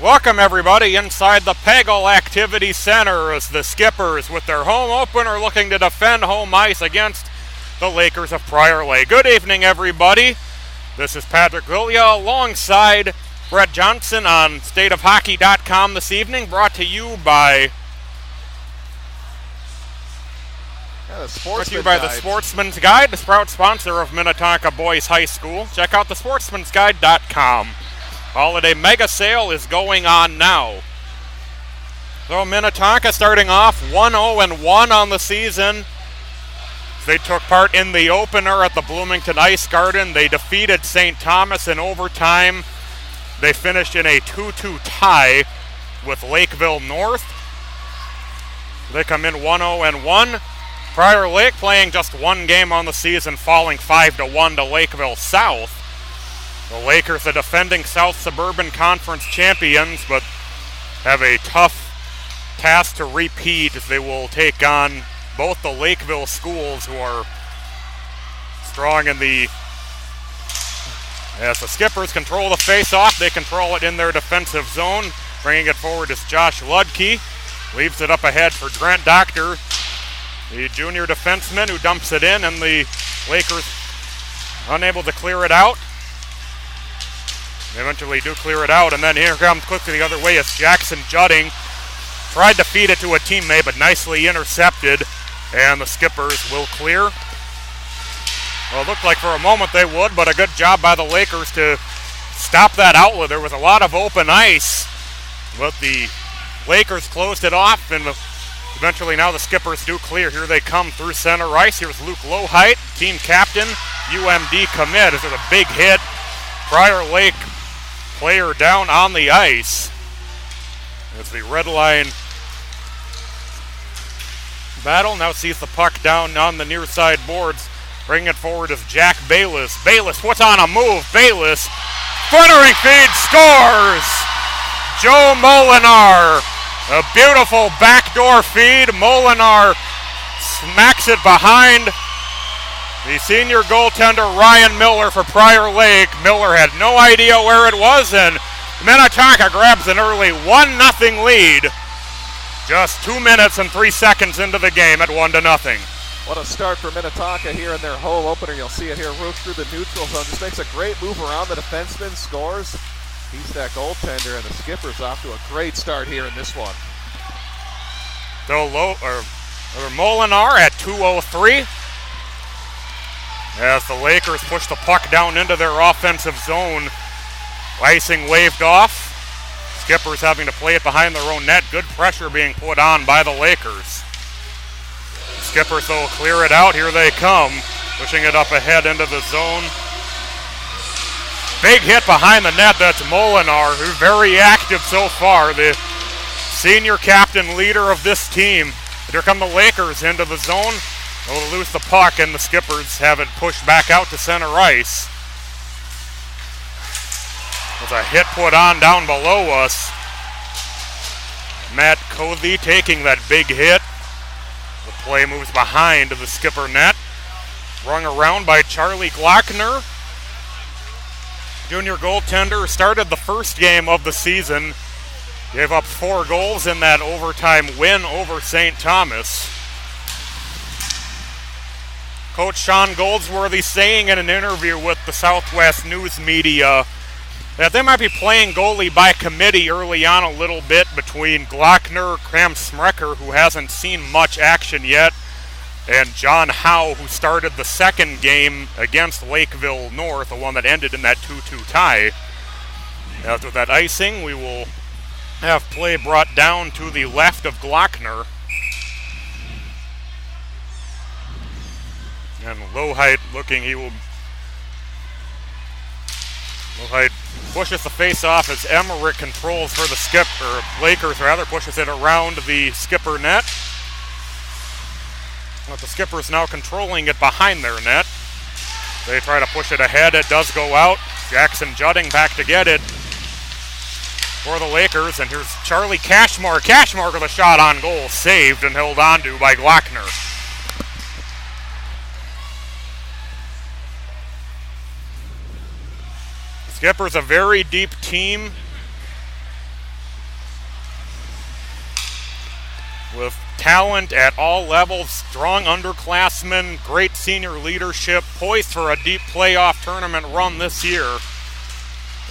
Welcome everybody inside the Pagel Activity Center as the Skippers with their home opener looking to defend home ice against the Lakers of Prior Lake. Good evening everybody. This is Patrick Villia alongside Brett Johnson on stateofhockey.com this evening, brought to you by the Sportsman's Guide, the proud sponsor of Minnetonka Boys High School. Check out the sportsmansguide.com. Holiday mega sale is going on now. So Minnetonka starting off 1-0-1 on the season. They took part in the opener at the Bloomington Ice Garden. They defeated St. Thomas in overtime. They finished in a 2-2 tie with Lakeville North. They come in 1-0-1. Prior Lake playing just one game on the season, falling 5-1 to Lakeville South. The Lakers, the defending South Suburban Conference champions, but have a tough task to repeat as they will take on both the Lakeville schools, who are strong in the... As the Skippers control the face-off, they control it in their defensive zone. Bringing it forward is Josh Ludke. Leaves it up ahead for Grant Doctor, the junior defenseman, who dumps it in, and the Lakers unable to clear it out. They eventually do clear it out, and then here comes quickly the other way as Jackson Judding tried to feed it to a teammate, but nicely intercepted, and the Skippers will clear. Well, it looked like for a moment they would, but a good job by the Lakers to stop that outlet. There was a lot of open ice, but the Lakers closed it off, and eventually now the Skippers do clear. Here they come through center ice. Here's Luke Lowhite, team captain, UMD commit. This is a big hit. Prior Lake player down on the ice as the red line battle now sees the puck down on the near side boards. Bringing it forward is Jack Bayless. Bayless puts on a move. Bayless, footering feed, scores! Joe Molinar, a beautiful backdoor feed. Molinar smacks it behind the senior goaltender Ryan Miller for Prior Lake. Miller had no idea where it was, and Minnetonka grabs an early 1-0 lead. Just 2 minutes and 3 seconds into the game at 1-0. What a start for Minnetonka here in their home opener. You'll see it here, root through the neutral zone. Just makes a great move around the defenseman, scores. He's that goaltender, and the Skippers off to a great start here in this one. So Molinar at 2:03. As the Lakers push the puck down into their offensive zone. Icing waved off. Skippers having to play it behind their own net. Good pressure being put on by the Lakers. Skippers, though, clear it out. Here they come. Pushing it up ahead into the zone. Big hit behind the net. That's Molinar, who's very active so far. The senior captain, leader of this team. Here come the Lakers into the zone. They'll lose the puck, and the Skippers have it pushed back out to center ice. There's a hit put on down below us. Matt Covey taking that big hit. The play moves behind the Skipper net. Rung around by Charlie Glockner. Junior goaltender started the first game of the season. Gave up 4 goals in that overtime win over St. Thomas. Coach Sean Goldsworthy saying in an interview with the Southwest News Media that they might be playing goalie by committee early on a little bit between Glockner, Cram Smrecker, who hasn't seen much action yet, and John Howe, who started the second game against Lakeville North, the one that ended in that 2-2 tie. After that icing, we will have play brought down to the left of Glockner. And Lowhite looking, Lowhite pushes the face-off as Emmerich controls for the Lakers rather, pushes it around the Skipper net. But the Skippers now controlling it behind their net. They try to push it ahead, it does go out. Jackson Judding back to get it for the Lakers, and here's Charlie Cashmore. Cashmore with a shot on goal, saved and held on to by Glockner. Skipper's a very deep team. with talent at all levels, strong underclassmen, great senior leadership, poised for a deep playoff tournament run this year.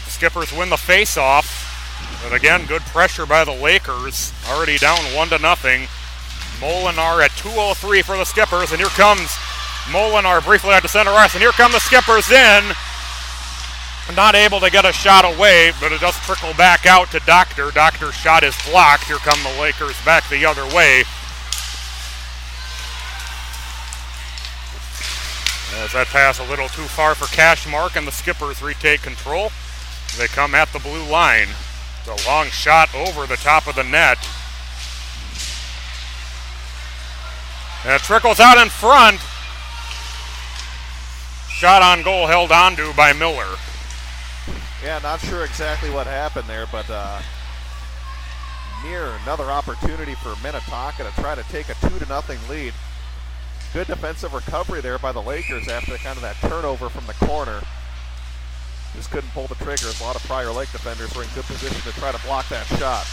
The Skippers win the face-off, but again, good pressure by the Lakers, already down 1-0. Molinar at 2:03 for the Skippers, and here comes Molinar briefly out to center ice, and here come the Skippers in. Not able to get a shot away, but it does trickle back out to Doctor. Doctor's shot is blocked. Here come the Lakers back the other way. As that pass a little too far for Cashmark, and the Skippers retake control. They come at the blue line. It's a long shot over the top of the net. And it trickles out in front. Shot on goal held onto by Miller. Yeah, not sure exactly what happened there, but near another opportunity for Minnetonka to try to take a 2-0 lead. Good defensive recovery there by the Lakers after kind of that turnover from the corner. Just couldn't pull the triggers. A lot of Prior Lake defenders were in good position to try to block that shot.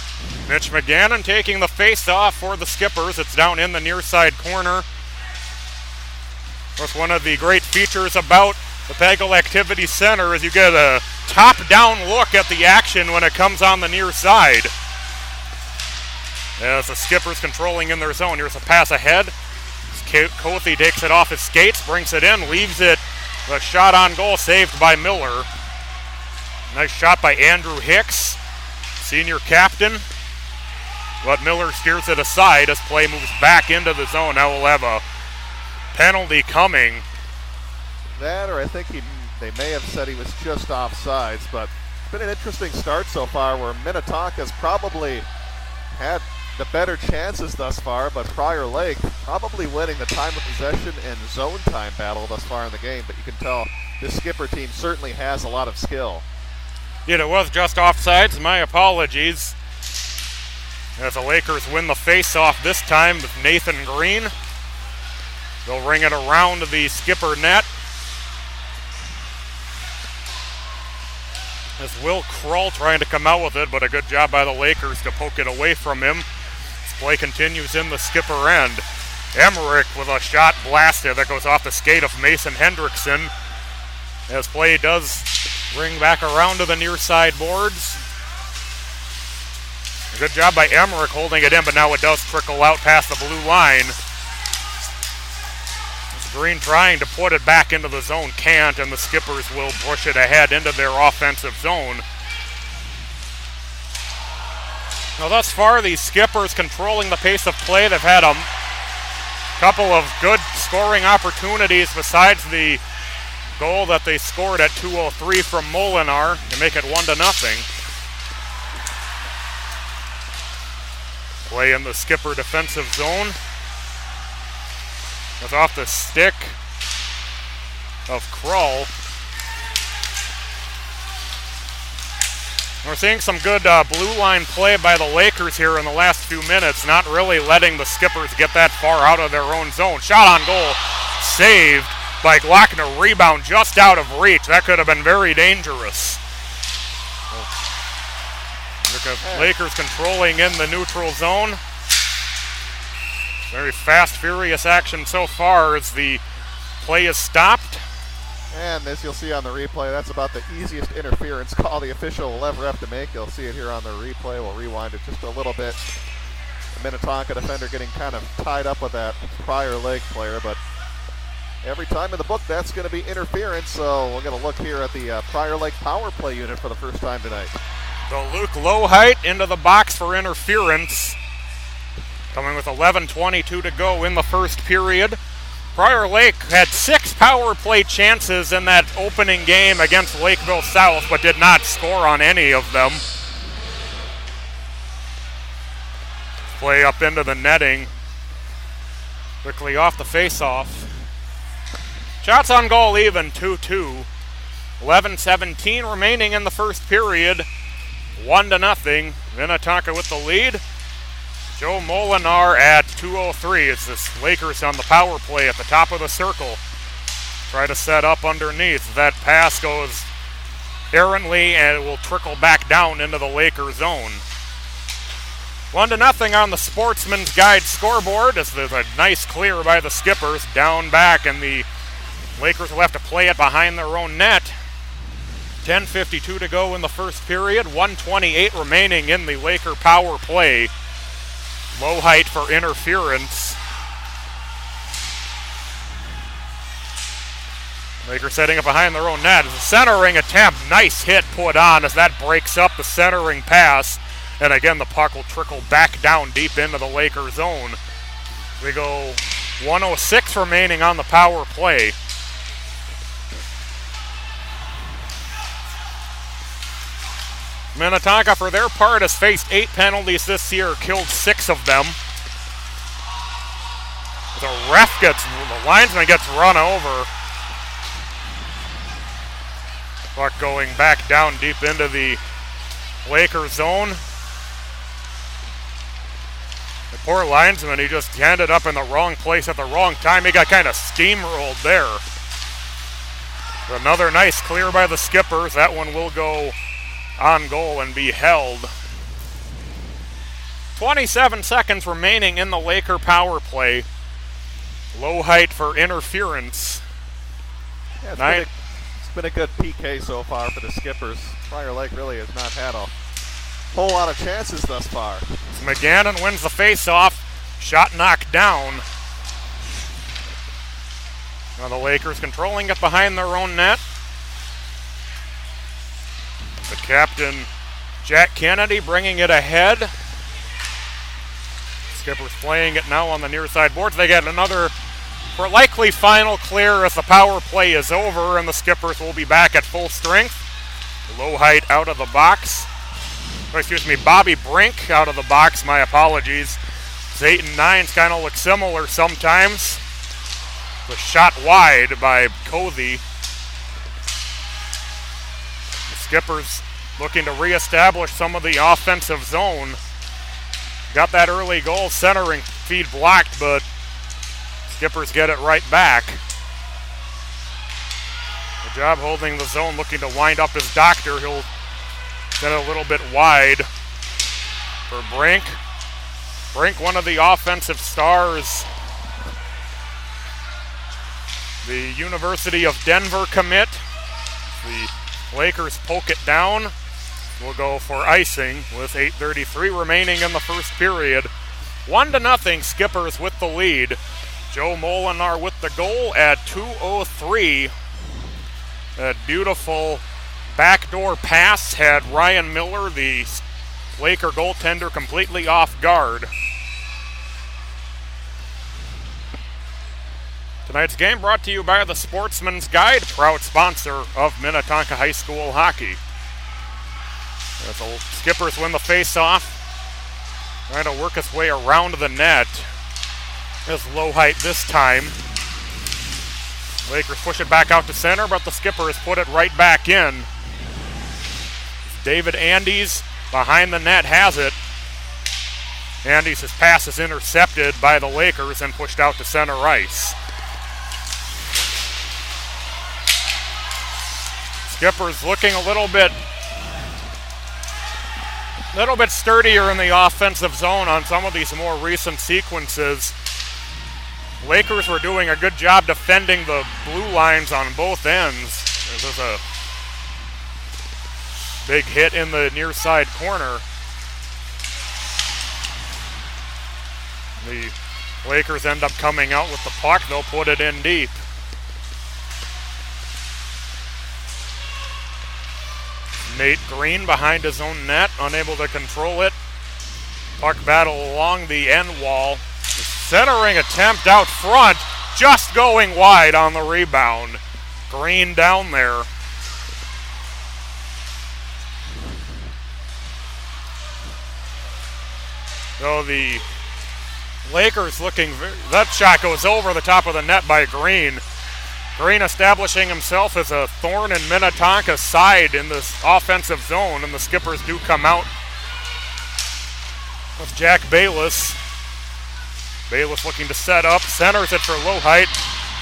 Mitch McGannon taking the face-off for the Skippers. It's down in the near side corner. Of course, one of the great features about the Pagel Activity Center is you get a top-down look at the action when it comes on the near side. As the Skippers controlling in their zone. Here's a pass ahead. Cothey takes it off his skates, brings it in, leaves it. The shot on goal saved by Miller. Nice shot by Andrew Hicks, senior captain. But Miller steers it aside as play moves back into the zone. Now we'll have a penalty coming. That, or I think they may have said he was just offsides, but it's been an interesting start so far where Minnetonka's probably had the better chances thus far, but Prior Lake probably winning the time of possession and zone time battle thus far in the game, but you can tell this Skipper team certainly has a lot of skill. Yeah, it was just offsides. My apologies. As the Lakers win the face-off this time with Nathan Green. They'll ring it around the Skipper net. As Will Krull trying to come out with it, but a good job by the Lakers to poke it away from him. This play continues in the Skipper end. Emmerich with a shot blasted that goes off the skate of Mason Hendrickson. As play does ring back around to the near side boards. A good job by Emmerich holding it in, but now it does trickle out past the blue line. Green trying to put it back into the zone, can't, and the Skippers will push it ahead into their offensive zone. Now thus far, the Skippers controlling the pace of play. They've had a couple of good scoring opportunities besides the goal that they scored at 2:03 from Molinar to make it 1-0. Play in the Skipper defensive zone. It's off the stick of Krull. We're seeing some good blue line play by the Lakers here in the last few minutes, not really letting the Skippers get that far out of their own zone. Shot on goal, saved by Glockner. Rebound just out of reach. That could have been very dangerous. Look at Lakers controlling in the neutral zone. Very fast, furious action so far as the play is stopped. And as you'll see on the replay, that's about the easiest interference call the official will ever have to make. You'll see it here on the replay. We'll rewind it just a little bit. The Minnetonka defender getting kind of tied up with that Prior Lake player, but every time in the book that's going to be interference, so we're going to look here at the Prior Lake power play unit for the first time tonight. So Luke Lowhite into the box for interference. Coming with 11:22 to go in the first period. Prior Lake had 6 power play chances in that opening game against Lakeville South, but did not score on any of them. Play up into the netting. Quickly off the face-off. Shots on goal even, 2-2. 11:17 remaining in the first period. 1-0. Minnetonka with the lead. Joe Molinar at 2:03 as this Lakers on the power play at the top of the circle. Try to set up underneath. That pass goes errantly and it will trickle back down into the Lakers zone. 1-0 on the Sportsman's Guide scoreboard as there's a nice clear by the Skippers down back, and the Lakers will have to play it behind their own net. 10:52 to go in the first period, 1:28 remaining in the Laker power play. Low height for interference. Lakers setting it behind their own net. It's a centering attempt. Nice hit put on as that breaks up the centering pass. And again, the puck will trickle back down deep into the Laker zone. We go 1:06 remaining on the power play. Minnetonka, for their part, has faced 8 penalties this year, killed 6 of them. The linesman gets run over. Puck going back down deep into the Laker zone. The poor linesman, he just ended up in the wrong place at the wrong time. He got kind of steamrolled there. Another nice clear by the Skippers. That one will go on goal and be held. 27 seconds remaining in the Laker power play. Low height for interference. Yeah, it's been a good PK so far for the Skippers. Prior Lake really has not had a whole lot of chances thus far. McGannon wins the face-off. Shot knocked down. Now the Lakers controlling it behind their own net. The captain, Jack Kennedy, bringing it ahead. Skippers playing it now on the near side boards. They get another likely final clear as the power play is over, and the Skippers will be back at full strength. Low height out of the box. Bobby Brink out of the box, my apologies. 8 and 9s kind of look similar sometimes. The shot wide by Covey. The Skippers looking to reestablish some of the offensive zone. Got that early goal, centering feed blocked, but Skippers get it right back. Good job holding the zone, looking to wind up his doctor. He'll get it a little bit wide for Brink. Brink, one of the offensive stars. The University of Denver commit. The Lakers poke it down. We'll go for icing with 8:33 remaining in the first period. 1-0, Skippers with the lead. Joe Molinar with the goal at 2:03. That beautiful backdoor pass had Ryan Miller, the Laker goaltender, completely off guard. Tonight's game brought to you by the Sportsman's Guide, proud sponsor of Minnetonka High School hockey. As the Skippers win the face-off, trying to work its way around the net. It's low height this time. Lakers push it back out to center, but the Skippers put it right back in. David Andes behind the net has it. Andes' pass is intercepted by the Lakers and pushed out to center ice. Skippers looking a little bit sturdier in the offensive zone on some of these more recent sequences. Lakers were doing a good job defending the blue lines on both ends. There's a big hit in the near side corner. The Lakers end up coming out with the puck. They'll put it in deep. Nate Green behind his own net, unable to control it. Puck battle along the end wall. The centering attempt out front, just going wide on the rebound. Green down there. So the Lakers looking, that shot goes over the top of the net by Green. Green establishing himself as a thorn in Minnetonka's side in this offensive zone, and the Skippers do come out with Jack Bayless. Bayless looking to set up, centers it for low height.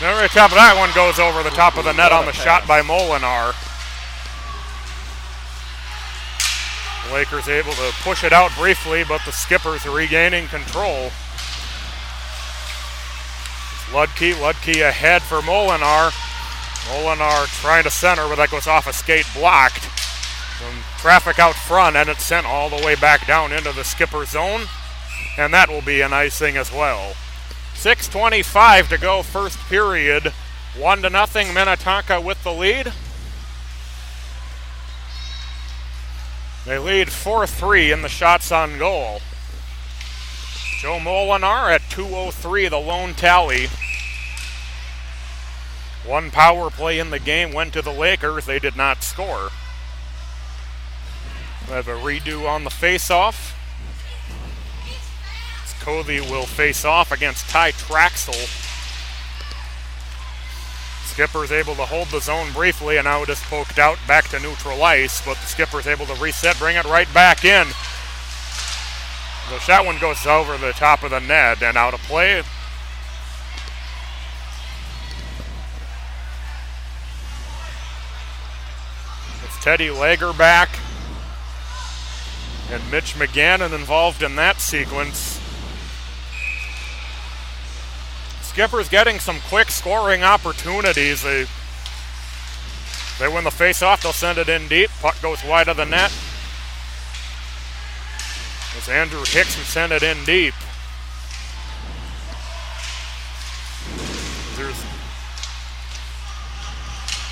Then the top of that one goes over the top of the net on the shot by Molinar. Lakers able to push it out briefly, but the Skippers are regaining control. Ludke ahead for Molinar. Molinar trying to center, but that goes off a skate blocked. Some traffic out front, and it's sent all the way back down into the Skipper zone. And that will be an icing as well. 6:25 to go, first period. 1-0 Minnetonka with the lead. They lead 4-3 in the shots on goal. Joe Molinar at 2:03, the lone tally. One power play in the game went to the Lakers. They did not score. We have a redo on the face-off. Covey will face off against Ty Traxel. Skipper's able to hold the zone briefly, and now it is poked out back to neutral ice, but the Skipper's able to reset, bring it right back in. The shot one goes over the top of the net and out of play. It's Teddy Lager back, and Mitch McGannon involved in that sequence. Skipper's getting some quick scoring opportunities. They win the face-off, they'll send it in deep. Puck goes wide of the net. It's Andrew Hicks who sent it in deep. There's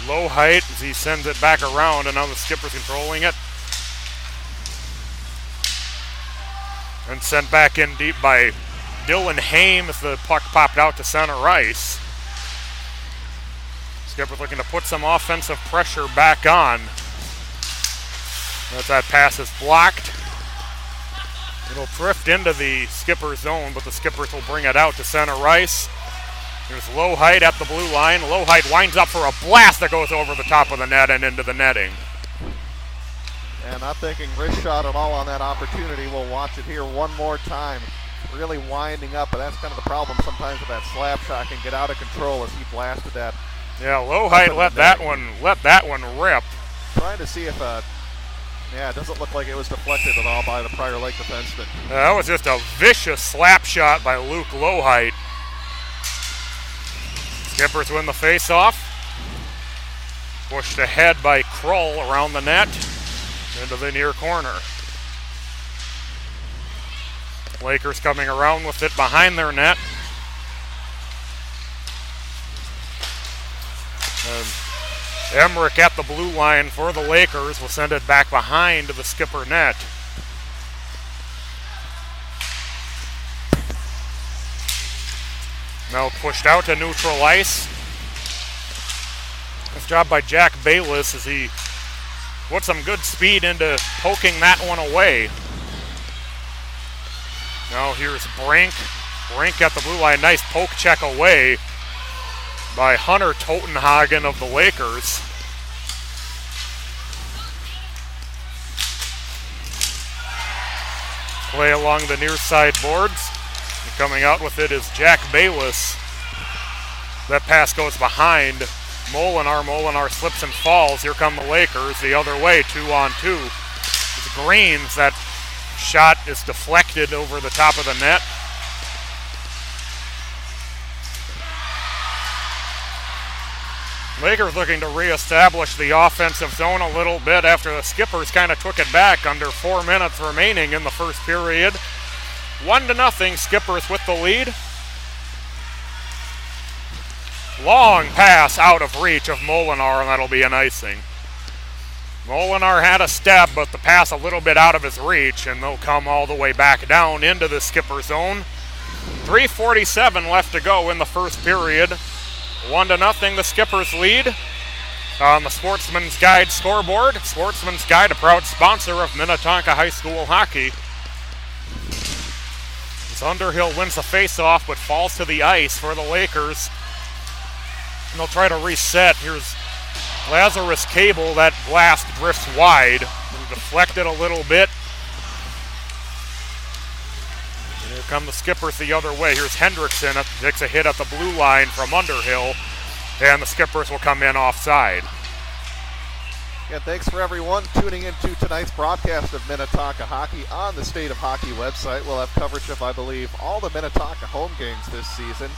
low height as he sends it back around, and now the Skipper's controlling it. And sent back in deep by Dylan Haim as the puck popped out to center ice. Skipper's looking to put some offensive pressure back on. As that pass is blocked. It'll drift into the Skipper zone, but the Skippers will bring it out to center ice. There's Low Height at the blue line. Low Height winds up for a blast that goes over the top of the net and into the netting. And not thinking wrist shot at all on that opportunity. We'll watch it here one more time. Really winding up, but that's kind of the problem sometimes with that slap shot, can get out of control as he blasted that. Yeah, Low Height let that one rip. Trying to see if it doesn't look like it was deflected at all by the Prior Lake defenseman. That was just a vicious slap shot by Luke Low Height. Skippers win the face-off. Pushed ahead by Kroll around the net into the near corner. Lakers coming around with it behind their net. And Emmerich at the blue line for the Lakers will send it back behind the Skipper net. Now pushed out to neutral ice. Nice job by Jack Bayless as he put some good speed into poking that one away. Now here's Brink. Brink at the blue line. Nice poke check away by Hunter Totenhagen of the Lakers. Play along the near side boards. And coming out with it is Jack Bayless. That pass goes behind Molinar. Molinar slips and falls. Here come the Lakers the other way, 2-on-2. It's Greens. That shot is deflected over the top of the net. Lakers looking to reestablish the offensive zone a little bit after the Skippers kind of took it back under 4 minutes remaining in the first period. 1-0, Skippers with the lead. Long pass out of reach of Molinar, and that'll be an icing. Molinar had a step, but the pass a little bit out of his reach, and they'll come all the way back down into the Skipper zone. 3:47 left to go in the first period. 1-0, the Skippers lead. On the Sportsman's Guide scoreboard, Sportsman's Guide, a proud sponsor of Minnetonka High School hockey. As Underhill wins the face-off, but falls to the ice for the Lakers. And they'll try to reset. Here's Lazarus Cable. That blast drifts wide. It'll deflect it a little bit. And here come the Skippers the other way. Here's Hendrickson. Takes a hit at the blue line from Underhill. And the Skippers will come in offside. And thanks for everyone tuning into tonight's broadcast of Minnetonka Hockey on the State of Hockey website. We'll have coverage of, I believe, all the Minnetonka home games this season,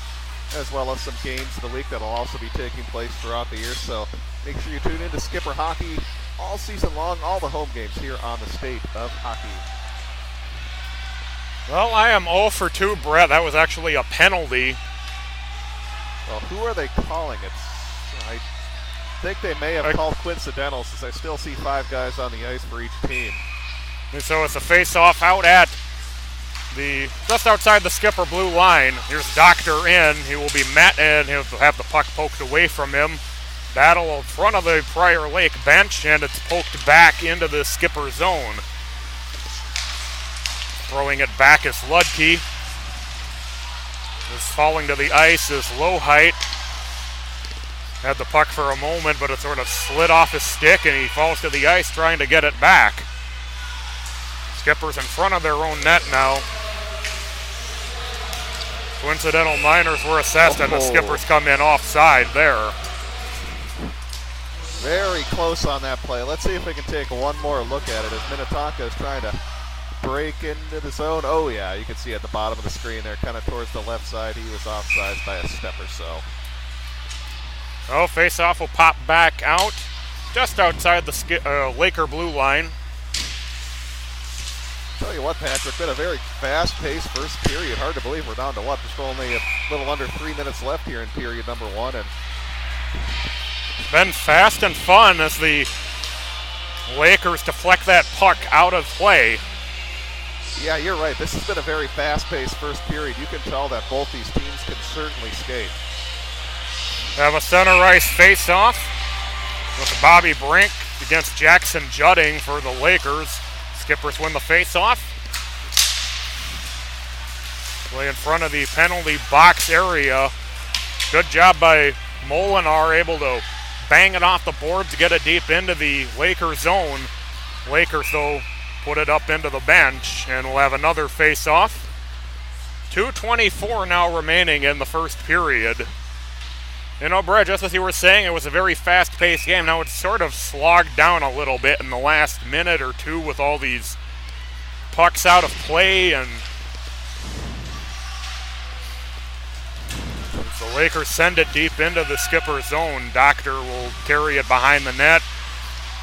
as well as some games of the week that will also be taking place throughout the year. So make sure you tune in to Skipper Hockey all season long, all the home games here on the State of Hockey. Well, I am 0 for 2, Brett. That was actually a penalty. Well, who are they calling it? I think they may have called coincidental, since I still see 5 guys on the ice for each team. And so it's a face-off out at just outside the Skipper blue line. Here's Doctor in. He will be met, and he'll have the puck poked away from him. Battle in front of the Prior Lake bench, and it's poked back into the Skipper zone. Throwing it back is Ludke. Is falling to the ice is Low Height. Had the puck for a moment, but it sort of slid off his stick, and he falls to the ice trying to get it back. Skipper's in front of their own net now. Coincidental minors were assessed, and the Skippers come in offside there. Very close on that play. Let's see if we can take one more look at it as Minnetonka is trying to break into the zone. Oh yeah, you can see at the bottom of the screen there, kind of towards the left side, he was offside by a step or so. Oh, face-off will pop back out just outside the Laker blue line. Tell you what, Patrick, been a very fast-paced first period. Hard to believe we're down to what? Just only a little under 3 minutes left here in period number 1. And it's been fast and fun as the Lakers deflect that puck out of play. Yeah, you're right. This has been a very fast-paced first period. You can tell that both these teams can certainly skate. Have a center ice face-off with Bobby Brink against Jackson Judding for the Lakers. Skippers win the face-off. Play in front of the penalty box area. Good job by Molinar, able to bang it off the board to get it deep into the Lakers zone. Lakers, though, put it up into the bench, and we'll have another face-off. 2:24 now remaining in the first period. You know, Brett, just as you were saying, it was a very fast-paced game. Now it's sort of slogged down a little bit in the last minute or two with all these pucks out of play, and as the Lakers send it deep into the Skipper zone, Doctor will carry it behind the net.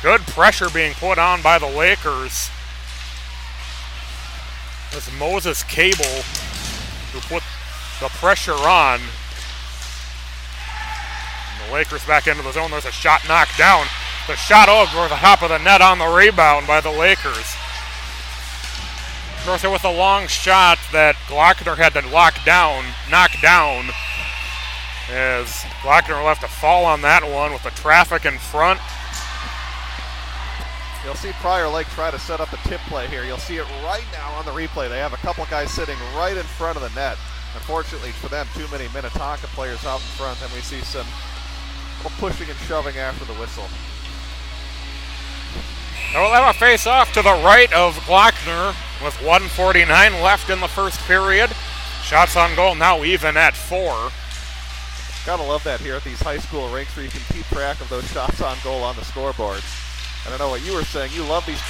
Good pressure being put on by the Lakers. It's Moses Cable who put the pressure on. The Lakers back into the zone. There's a shot knocked down. The shot over the top of the net on the rebound by the Lakers. Of course, it was a long shot that Glockner had to knock down, as Glockner left a fall on that one with the traffic in front. You'll see Prior Lake try to set up a tip play here. You'll see it right now on the replay. They have a couple guys sitting right in front of the net. Unfortunately for them, too many Minnetonka players out in front, and we see some pushing and shoving after the whistle. We'll have a face-off to the right of Glockner with 1:49 left in the first period. Shots on goal now even at 4. Gotta love that here at these high school rinks where you can keep track of those shots on goal on the scoreboard. I don't know what you were saying. You love these.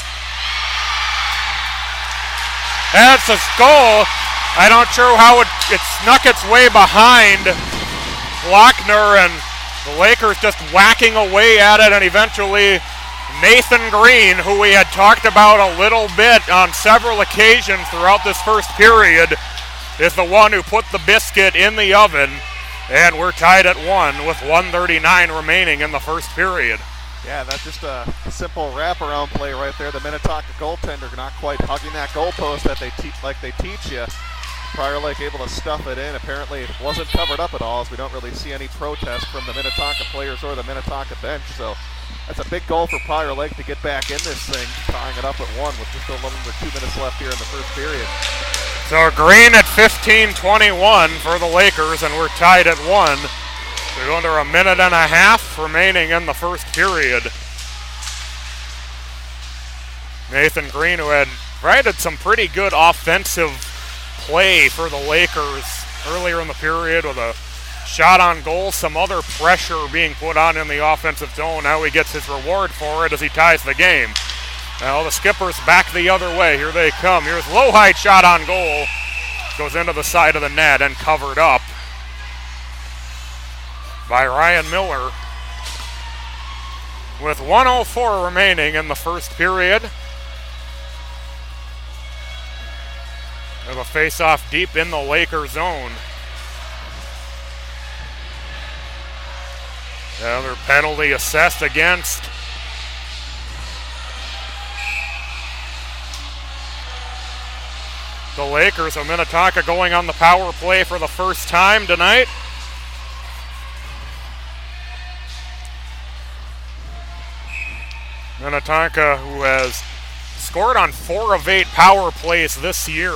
That's a goal. I'm not sure how it snuck its way behind Glockner, and the Lakers just whacking away at it, and eventually Nathan Green, who we had talked about a little bit on several occasions throughout this first period, is the one who put the biscuit in the oven, and we're tied at 1 with 1:39 remaining in the first period. Yeah, that's just a simple wraparound play right there. The Minnetonka goaltender not quite hugging that goalpost that they teach you. Prior Lake able to stuff it in. Apparently it wasn't covered up at all, as we don't really see any protest from the Minnetonka players or the Minnetonka bench. So that's a big goal for Prior Lake to get back in this thing, tying it up at 1 with just a little under 2 minutes left here in the first period. So Green at 15:21 for the Lakers, and we're tied at 1. We're under a minute and a half remaining in the first period. Nathan Green, who had provided some pretty good offensive play for the Lakers earlier in the period with a shot on goal, some other pressure being put on in the offensive zone. Now he gets his reward for it as he ties the game. Now the Skippers back the other way. Here they come. Here's low height shot on goal. Goes into the side of the net and covered up by Ryan Miller. With 1:04 remaining in the first period. We have a face-off deep in the Laker zone. Another penalty assessed against the Lakers. So Minnetonka going on the power play for the first time tonight. Minnetonka, who has scored on 4 of 8 power plays this year.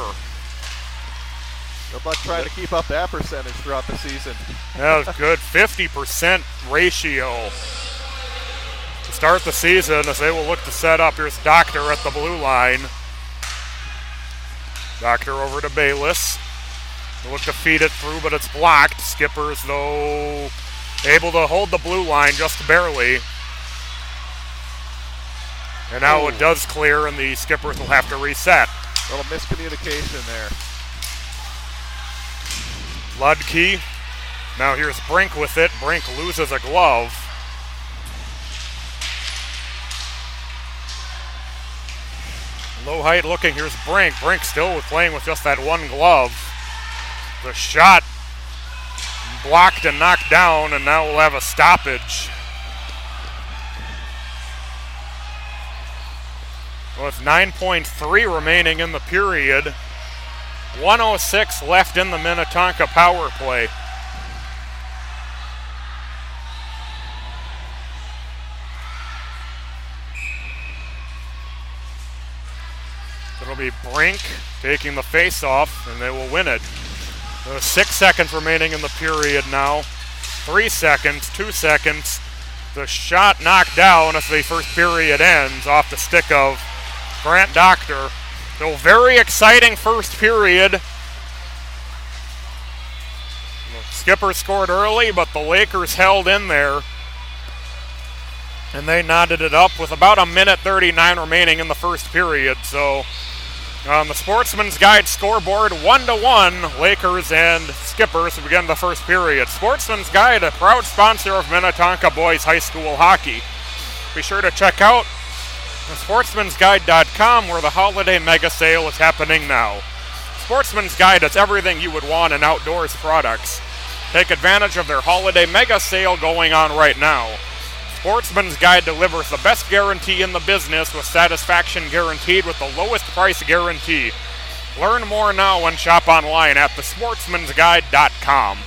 Good luck trying to keep up that percentage throughout the season. That was good, 50% ratio to start the season as they will look to set up. Here's Doctor at the blue line. Doctor over to Bayless. They'll look to feed it through, but it's blocked. Skippers, though, able to hold the blue line just barely. And now it does clear, and the Skippers will have to reset. A little miscommunication there. Ludke. Now here's Brink with it. Brink loses a glove. Low height looking. Here's Brink. Brink still playing with just that one glove. The shot blocked and knocked down, and now we'll have a stoppage. With 9.3 remaining in the period. 1:06 left in the Minnetonka power play. It'll be Brink taking the face-off, and they will win it. There's 6 seconds remaining in the period now. 3 seconds, 2 seconds. The shot knocked down as the first period ends off the stick of Grant Doctor. So very exciting first period. The Skippers scored early, but the Lakers held in there. And they knotted it up with about 1:39 remaining in the first period. So on the Sportsman's Guide scoreboard, 1-1, Lakers and Skippers to begin the first period. Sportsman's Guide, a proud sponsor of Minnetonka Boys High School Hockey. Be sure to check out sportsmansguide.com, where the holiday mega sale is happening now. Sportsman's Guide is everything you would want in outdoors products. Take advantage of their holiday mega sale going on right now. Sportsman's Guide delivers the best guarantee in the business with satisfaction guaranteed with the lowest price guarantee. Learn more now and shop online at thesportsmansguide.com.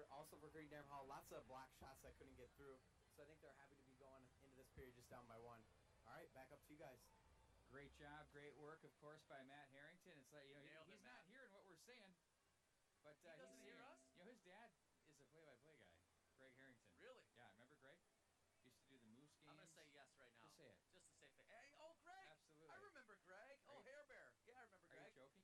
for Green Dam Hall, lots of block shots that couldn't get through. So I think they're happy to be going into this period just down by 1. All right, back up to you guys. Great job, great work, of course, by Matt Harrington. It's like, he's not Matt. hearing what we're saying, but he doesn't hear us. His dad is a play-by-play guy, Greg Harrington. Really? Yeah, remember Greg? Used to do the Moose games. I'm gonna say yes right now. Just say it. Just to say it. Hey, Greg. Absolutely. I remember Greg. Oh, Hair Bear. Yeah, I remember Greg. Are you joking?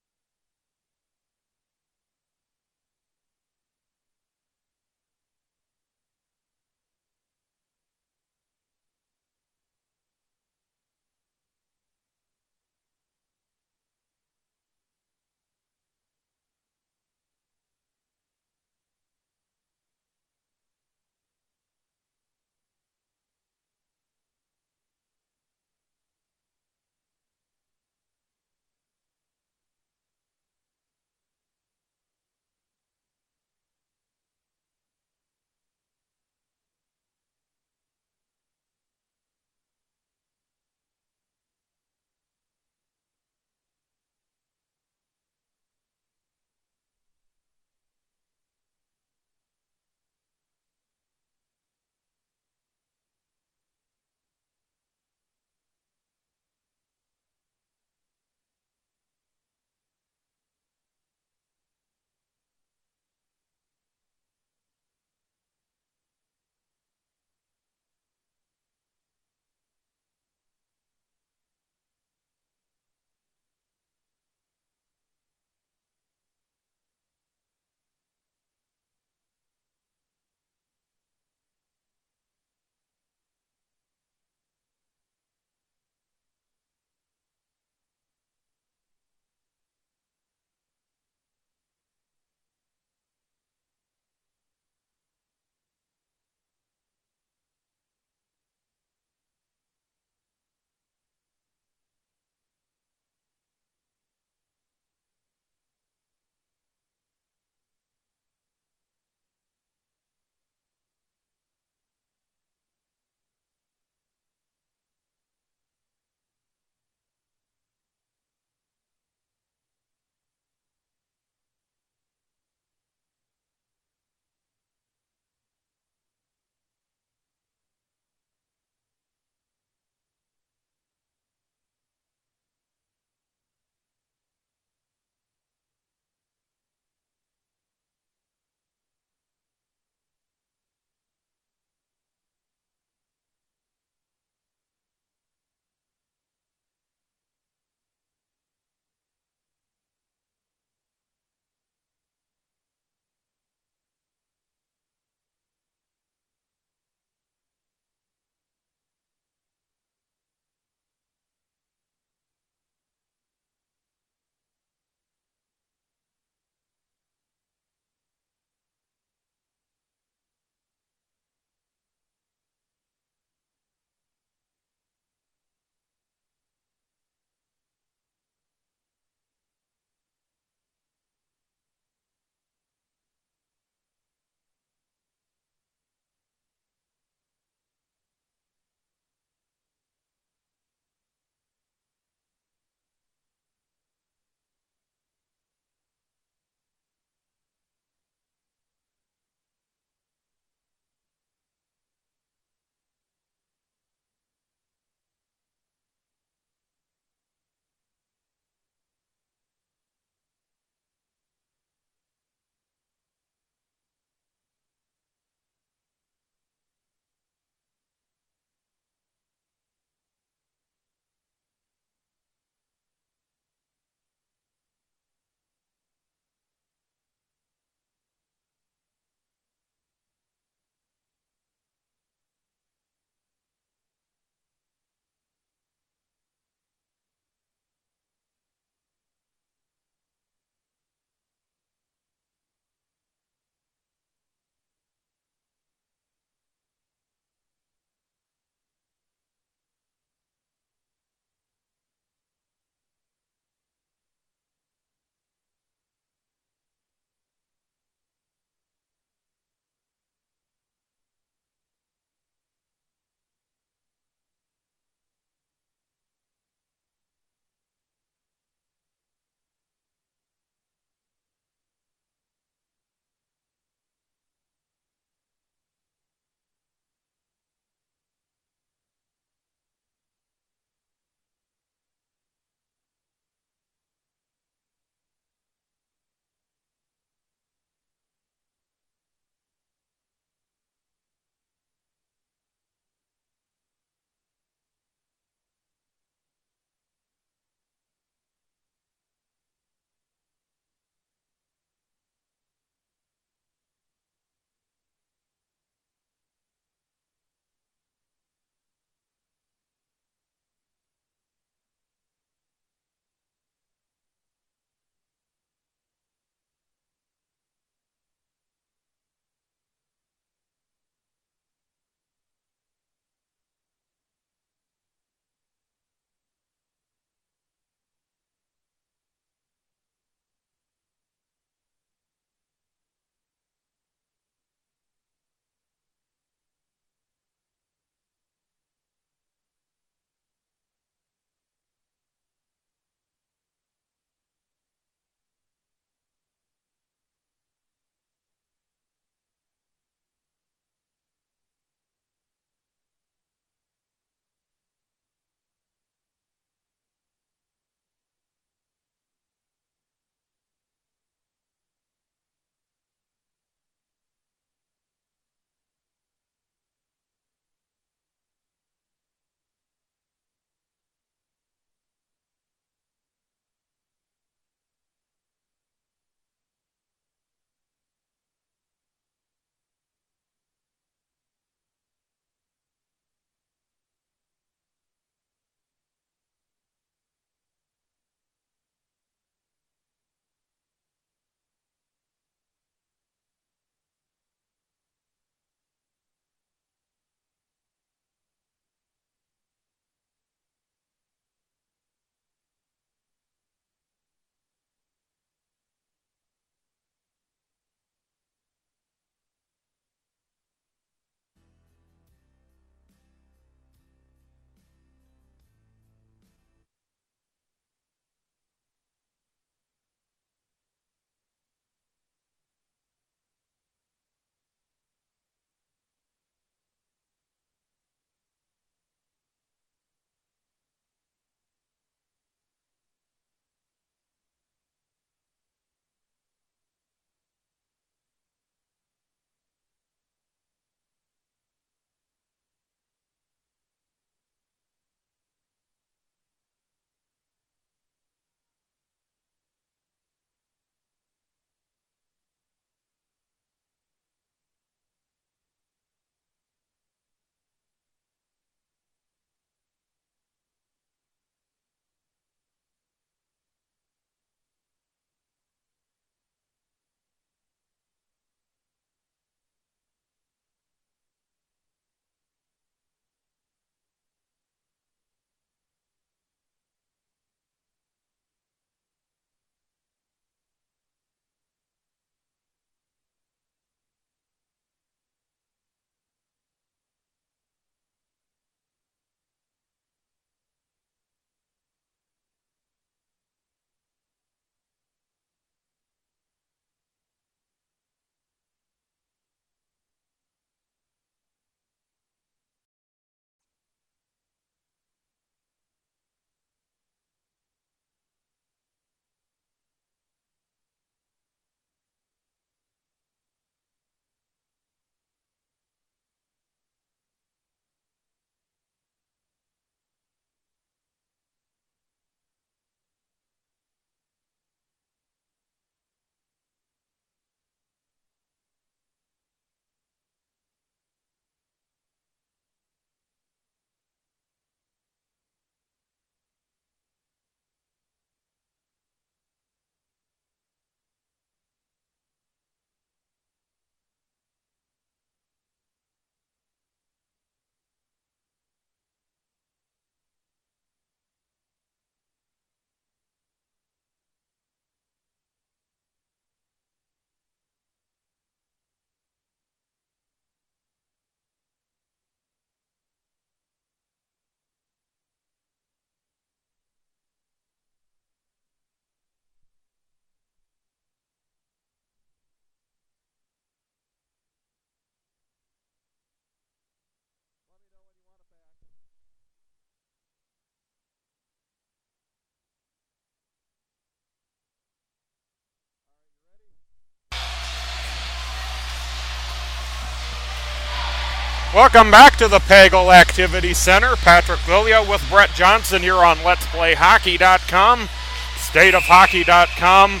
Welcome back to the Pagel Activity Center. Patrick Lilia with Brett Johnson here on Let'sPlayHockey.com, StateOfHockey.com,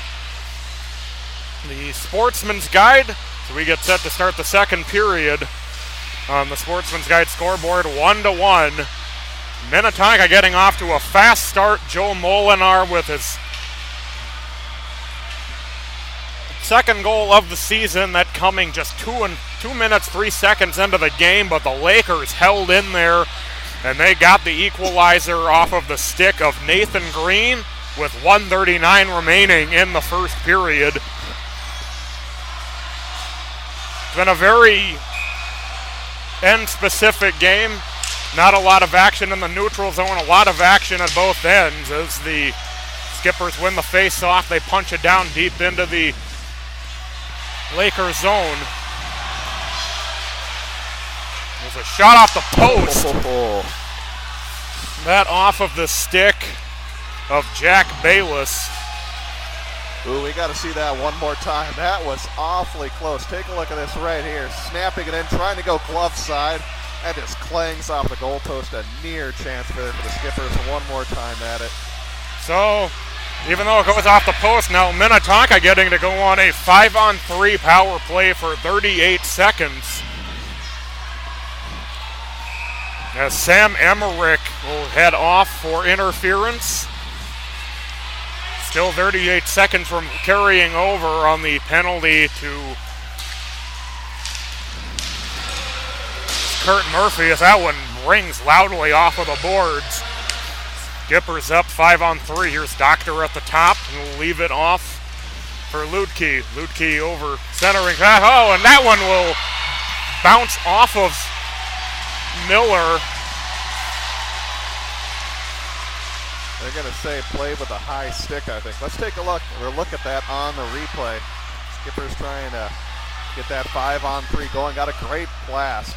the Sportsman's Guide. So we get set to start the second period on the Sportsman's Guide scoreboard, 1-1. Minnetonka getting off to a fast start. Joe Molinar with his second goal of the season, that coming just 2 minutes, 3 seconds into the game, but the Lakers held in there, and they got the equalizer off of the stick of Nathan Green with 1:39 remaining in the first period. It's been a very end-specific game. Not a lot of action in the neutral zone, a lot of action at both ends as the Skippers win the face-off. They punch it down deep into the Lakers zone. There's a shot off the post. That off of the stick of Jack Bayless. Ooh, we got to see that one more time. That was awfully close. Take a look at this right here. Snapping it in, trying to go glove side. That just clangs off the goalpost. A near chance for the Skippers. One more time at it. So, even though it goes off the post, now Minnetonka getting to go on a 5-on-3 power play for 38 seconds. As Sam Emmerich will head off for interference. Still 38 seconds from carrying over on the penalty to Kurt Murphy as that one rings loudly off of the boards. Skippers up 5-on-3. Here's Doctor at the top. We'll leave it off for Ludke. Ludke over centering. Oh, and that one will bounce off of Miller. They're going to say play with a high stick, I think. Let's take a look. We'll look at that on the replay. Skippers trying to get that 5-on-3 going. Got a great blast.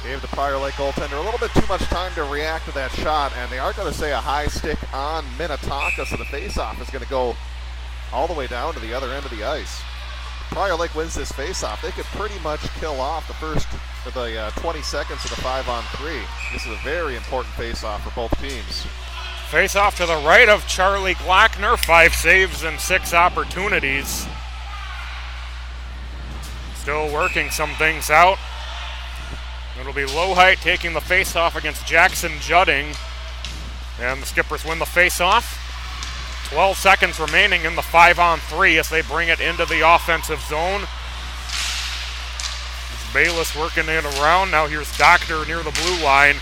Gave the Prior Lake goaltender a little bit too much time to react to that shot, and they are going to say a high stick on Minnetonka, so the face-off is going to go all the way down to the other end of the ice. If Prior Lake wins this face-off, they could pretty much kill off the first for the 20 seconds of the 5-on-3. This is a very important face-off for both teams. Face-off to the right of Charlie Glockner, 5 saves and 6 opportunities. Still working some things out. It'll be Lowhite taking the face-off against Jackson Judding. And the Skippers win the face-off. 12 seconds remaining in the 5-on-3 as they bring it into the offensive zone. It's Bayless working it around. Now here's Doctor near the blue line.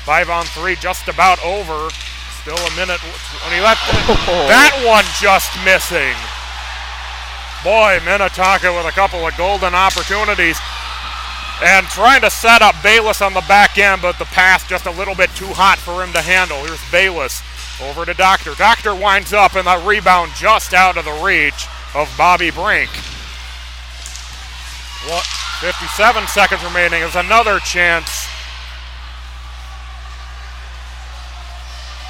5-on-3 just about over. Still a minute when he left it. That one just missing. Boy, Minnetonka with a couple of golden opportunities. And trying to set up Bayless on the back end, but the pass just a little bit too hot for him to handle. Here's Bayless over to Doctor. Doctor winds up, and the rebound just out of the reach of Bobby Brink. 57 seconds remaining. There's another chance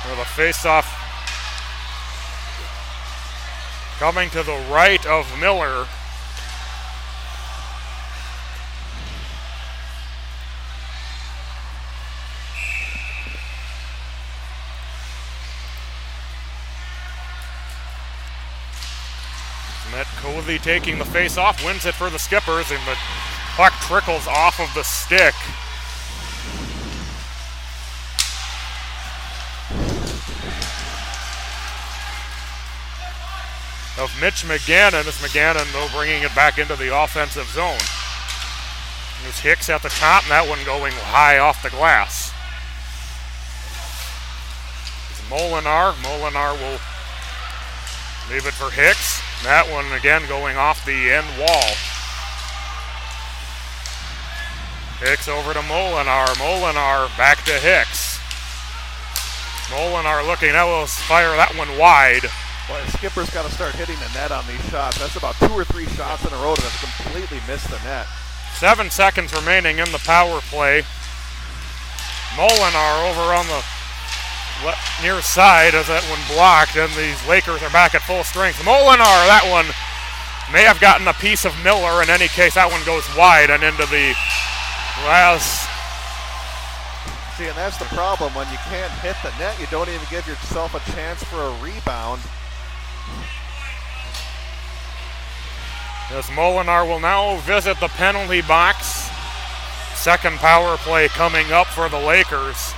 for the faceoff coming to the right of Miller. Matt Covey taking the face off, wins it for the Skippers, and the puck trickles off of the stick. Of Mitch McGannon, as McGannon, though, bringing it back into the offensive zone. There's Hicks at the top, and that one going high off the glass. It's Molinar. Molinar will leave it for Hicks. That one again going off the end wall. Hicks over to Molinar. Molinar back to Hicks. Molinar looking, that will fire that one wide. Boy, the Skippers got to start hitting the net on these shots. That's about 2 or 3 shots in a row that have completely missed the net. 7 seconds remaining in the power play. Molinar over on the near side as that one blocked, and these Lakers are back at full strength. Molinar, that one May have gotten a piece of Miller. In any case, that one goes wide and into the glass. See, and that's the problem. When you can't hit the net, you don't even give yourself a chance for a rebound. As Molinar will now visit the penalty box. Second power play coming up for the Lakers.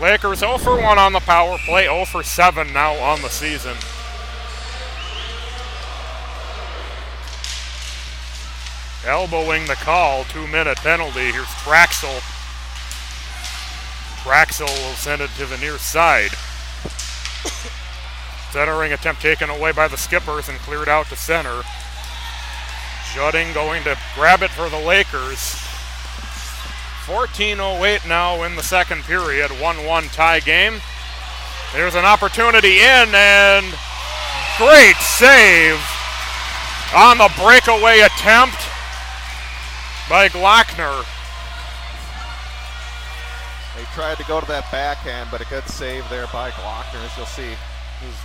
Lakers 0 for 1 on the power play, 0 for 7 now on the season. Elbowing the call, 2-minute penalty. Here's Traxel. Traxel will send it to the near side. Centering attempt taken away by the Skippers and cleared out to center. Judding going to grab it for the Lakers. 14:08 now in the second period, 1-1 tie game. There's an opportunity in, and great save on the breakaway attempt by Glockner. They tried to go to that backhand, but a good save there by Glockner, as you'll see.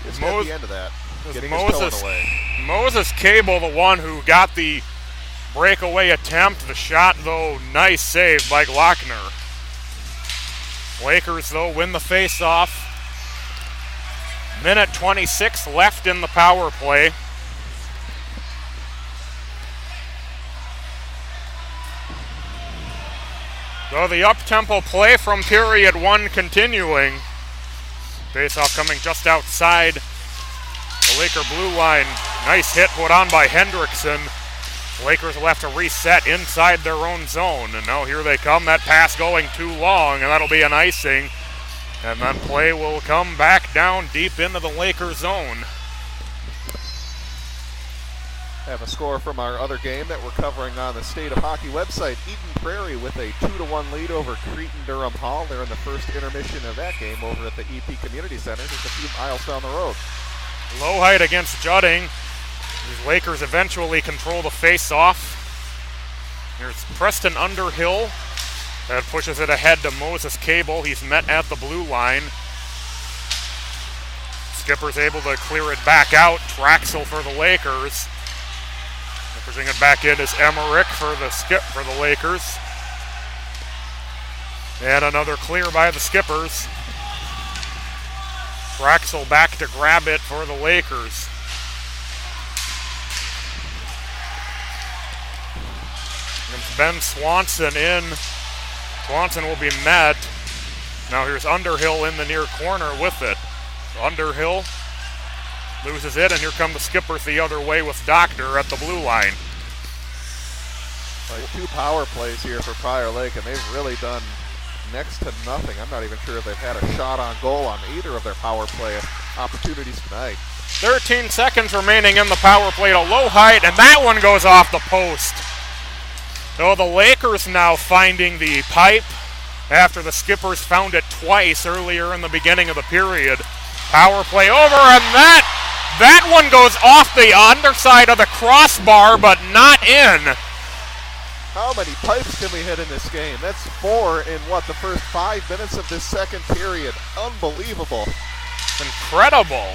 It's at the end of that, getting his toe away. Moses Cable, the one who got the breakaway attempt. The shot, though, nice save by Glockner. Lakers, though, win the face-off. Minute 26 left in the power play. So the up-tempo play from period 1 continuing. Face-off coming just outside the Laker blue line. Nice hit put on by Hendrickson. Lakers will have to reset inside their own zone. And now here they come. That pass going too long, and that'll be an icing. And then play will come back down deep into the Lakers zone. Have a score from our other game that we're covering on the State of Hockey website. Eden Prairie with a 2-1 lead over Cretin Durham Hall. They're in the first intermission of that game over at the EP Community Center, just a few miles down the road. Low height against Judding. These Lakers eventually control the face-off. Here's Preston Underhill. That pushes it ahead to Moses Cable. He's met at the blue line. Skipper's able to clear it back out. Traxel for the Lakers. Pushing it back in is Emmerich for the Lakers. And another clear by the Skippers. Traxel back to grab it for the Lakers. Comes Ben Swanson in. Swanson will be met. Now here's Underhill in the near corner with it. Underhill loses it, and here come the Skippers the other way with Doctor at the blue line. Like 2 power plays here for Prior Lake, and they've really done next to nothing. I'm not even sure if they've had a shot on goal on either of their power play opportunities tonight. 13 seconds remaining in the power play to low height, and that one goes off the post. So the Lakers now finding the pipe after the Skippers found it twice earlier in the beginning of the period. Power play over, and that one goes off the underside of the crossbar, but not in. How many pipes can we hit in this game? That's 4 in, the first 5 minutes of this second period. Unbelievable. Incredible.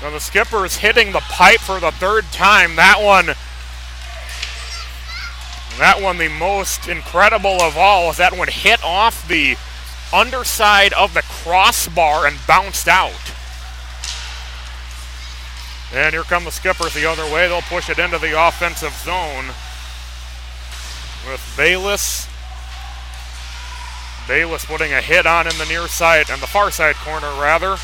Now the Skippers hitting the pipe for the third time. That one the most incredible of all, is that one hit off the underside of the crossbar and bounced out. And here come the Skippers the other way. They'll push it into the offensive zone with Bayless. Bayless putting a hit on in the near side, and the far side corner rather.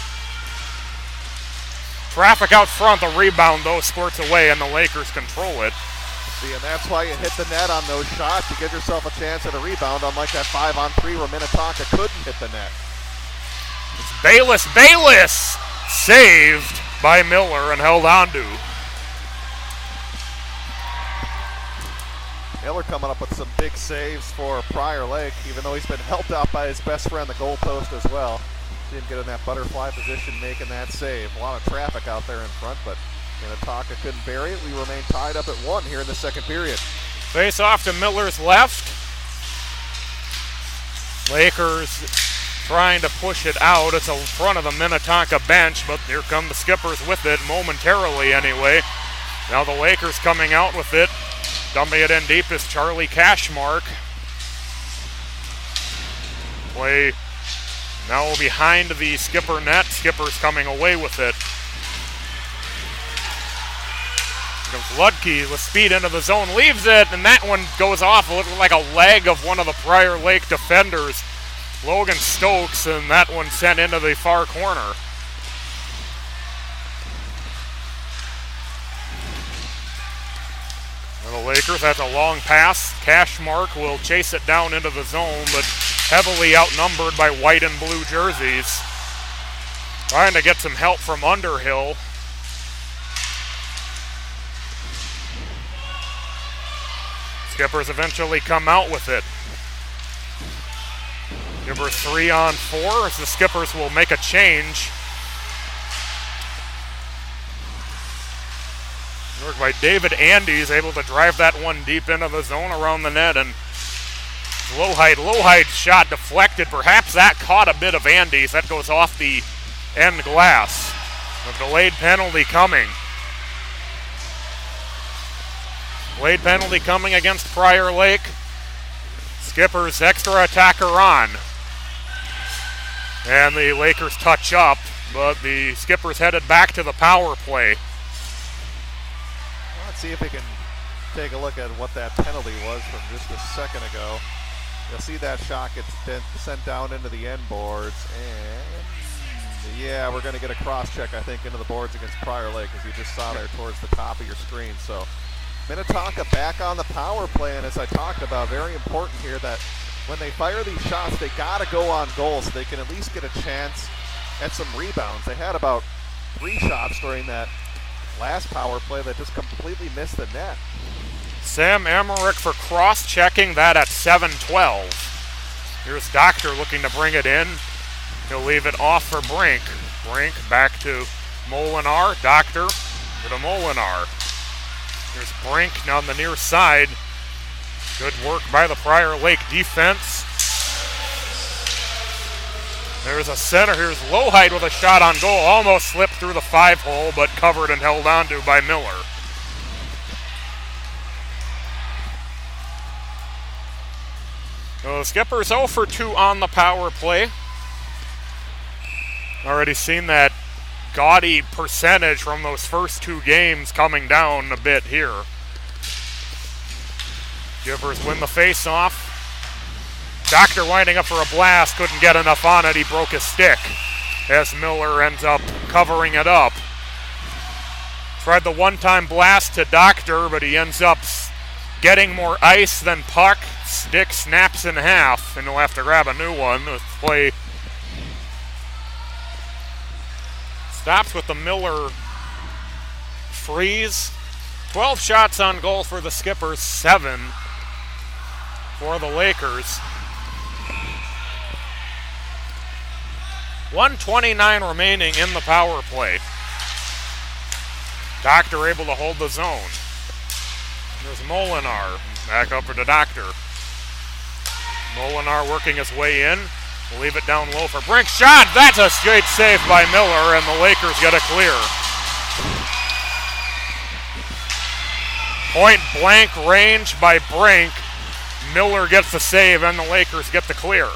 Traffic out front, the rebound though squirts away, and the Lakers control it. See, and that's why you hit the net on those shots, to give yourself a chance at a rebound, unlike that 5-on-3 where Minnetonka couldn't hit the net. It's Bayless saved by Miller and held on to. Miller coming up with some big saves for Prior Lake, even though he's been helped out by his best friend, the goalpost, as well. Didn't get in that butterfly position making that save. A lot of traffic out there in front, but Minnetonka couldn't bury it. We remain tied up at 1 here in the second period. Face off to Miller's left. Lakers trying to push it out. It's in front of the Minnetonka bench, but here come the Skippers with it, momentarily anyway. Now the Lakers coming out with it. Dumping it in deep is Charlie Cashmark. Play now behind the Skipper net. Skippers coming away with it. Here comes Ludke with speed into the zone, leaves it, and that one goes off. It looked like a leg of one of the Prior Lake defenders, Logan Stokes, and that one sent into the far corner. And the Lakers, that's a long pass. Cashmark will chase it down into the zone, but heavily outnumbered by white and blue jerseys. Trying to get some help from Underhill. Skippers eventually come out with it. Skippers 3-on-4 as the Skippers will make a change. Work by David Andes, able to drive that one deep into the zone around the net, and Lowhide shot deflected. Perhaps that caught a bit of Andes. That goes off the end glass. A delayed penalty coming. Delayed penalty coming against Prior Lake. Skippers extra attacker on. And the Lakers touch up, but the Skippers headed back to the power play. Let's see if we can take a look at what that penalty was from just a second ago. You'll see that shot gets sent down into the end boards, and yeah, we're going to get a cross-check, I think, into the boards against Prior Lake, as you just saw there towards the top of your screen. So Minnetonka back on the power play, and as I talked about, very important here that when they fire these shots, they got to go on goal so they can at least get a chance at some rebounds. They had about 3 shots during that last power play that just completely missed the net. Sam Emmerich for cross-checking that at 7:12. Here's Doctor looking to bring it in. He'll leave it off for Brink. Brink back to Molinar. Doctor to Molinar. Here's Brink down the near side. Good work by the Prior Lake defense. There's a center. Here's Lowhide with a shot on goal. Almost slipped through the 5-hole, but covered and held onto by Miller. So the Skippers 0 for 2 on the power play. Already seen that gaudy percentage from those first 2 games coming down a bit here. Skippers win the face-off. Doctor winding up for a blast, couldn't get enough on it. He broke his stick as Miller ends up covering it up. Tried the one-time blast to Doctor, but he ends up getting more ice than puck. Stick snaps in half, and he'll have to grab a new one. The play stops with the Miller freeze. 12 shots on goal for the Skippers, 7 for the Lakers. 1:29 remaining in the power play. Doctor able to hold the zone. There's Molinar. Back over to Doctor. Molinar working his way in. We'll leave it down low for Brink. Shot! That's a straight save by Miller, and the Lakers get a clear. Point blank range by Brink. Miller gets the save, and the Lakers get the clear.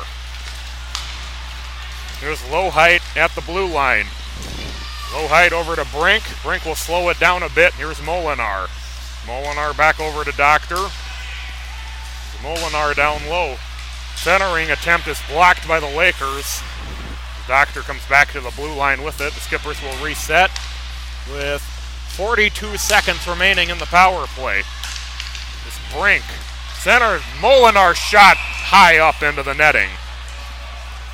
Here's Lowhite at the blue line. Lowhite over to Brink. Brink will slow it down a bit. Here's Molinar. Molinar back over to Doctor. Molinar down low. Centering attempt is blocked by the Lakers. Doctor comes back to the blue line with it. The Skippers will reset with 42 seconds remaining in the power play. This Brink. Center. Molinar shot high up into the netting.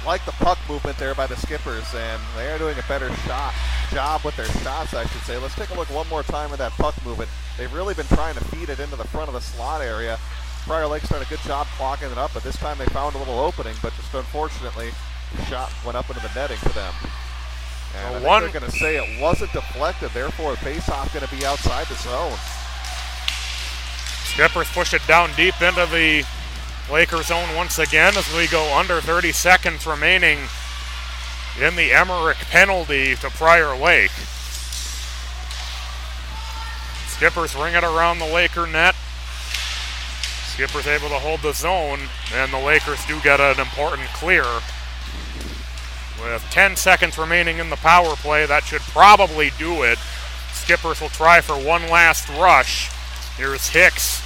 Like the puck movement there by the Skippers, and they are doing a better job with their shots, I should say. Let's take a look one more time at that puck movement. They've really been trying to feed it into the front of the slot area. Prior Lake's done a good job clocking it up, but this time they found a little opening, but just unfortunately, the shot went up into the netting for them. And I think they're going to say it wasn't deflected, therefore a face-off going to be outside the zone. Skippers push it down deep into the Lakers zone once again as we go under 30 seconds remaining in the Emmerich penalty to Prior Lake. Skippers ring it around the Laker net. Skipper's able to hold the zone, and the Lakers do get an important clear. With 10 seconds remaining in the power play, that should probably do it. Skippers will try for one last rush. Here's Hicks.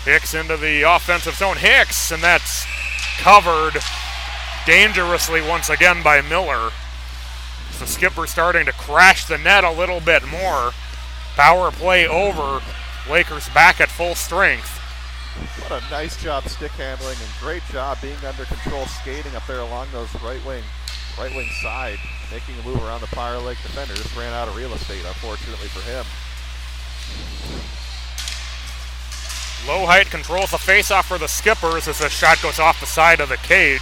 Hicks into the offensive zone. Hicks, and that's covered dangerously once again by Miller. So Skipper starting to crash the net a little bit more. Power play over. Lakers back at full strength. What a nice job stick handling and great job being under control, skating up there along those right wing side, making a move around the Prior Lake defender. Just ran out of real estate, unfortunately for him. Lowhite controls the faceoff for the Skippers as the shot goes off the side of the cage.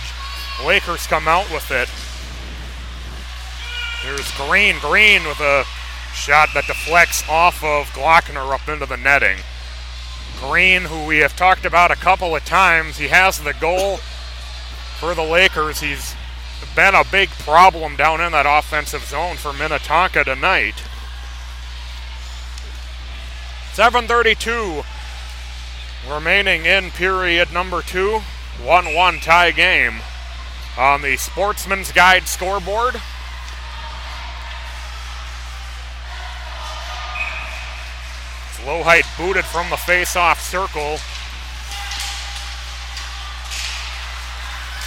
Lakers come out with it. Here's Green. Green with a shot that deflects off of Glockner up into the netting. Green, who we have talked about a couple of times, he has the goal for the Lakers. He's been a big problem down in that offensive zone for Minnetonka tonight. 7:32 remaining in period number 2. 1-1 tie game on the Sportsman's Guide scoreboard. Lowhite booted from the face-off circle.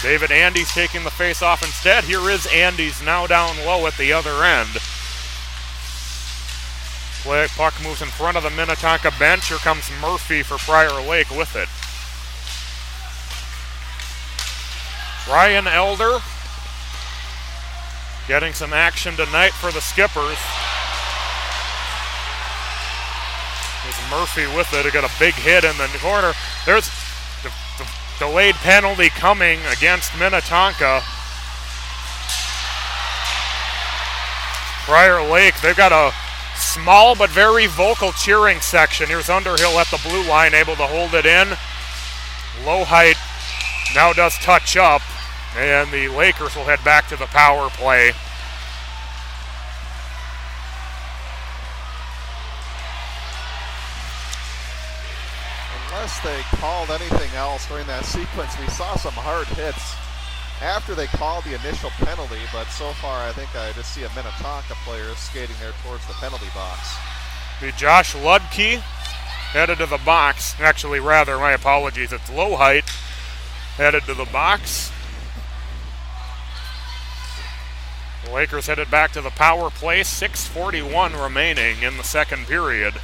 David Andes taking the face-off instead. Here is Andes now down low at the other end. Puck moves in front of the Minnetonka bench. Here comes Murphy for Prior Lake with it. Ryan Elder getting some action tonight for the Skippers. There's Murphy with it. He got a big hit in the corner. There's the delayed penalty coming against Minnetonka. Prior Lake, they've got a small but very vocal cheering section. Here's Underhill at the blue line, able to hold it in. Lowhite now does touch up, and the Lakers will head back to the power play. Unless they called anything else during that sequence, we saw some hard hits after they called the initial penalty, but so far I think I just see a Minnetonka player skating there towards the penalty box. The Josh Ludke headed to the box. Actually, rather, my apologies, it's Lowhite headed to the box. The Lakers headed back to the power play. 6:41 remaining in the second period.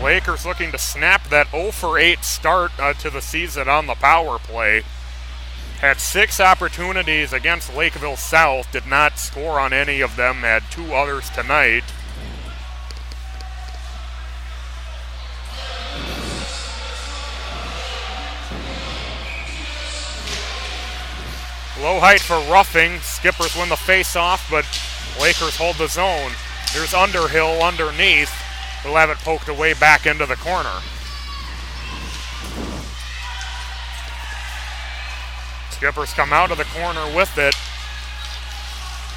Lakers looking to snap that 0-for-8 start to the season on the power play. Had 6 opportunities against Lakeville South, did not score on any of them, had 2 others tonight. Lowhite for roughing. Skippers win the face-off, but Lakers hold the zone. There's Underhill underneath. We'll have it poked away back into the corner. Skippers come out of the corner with it.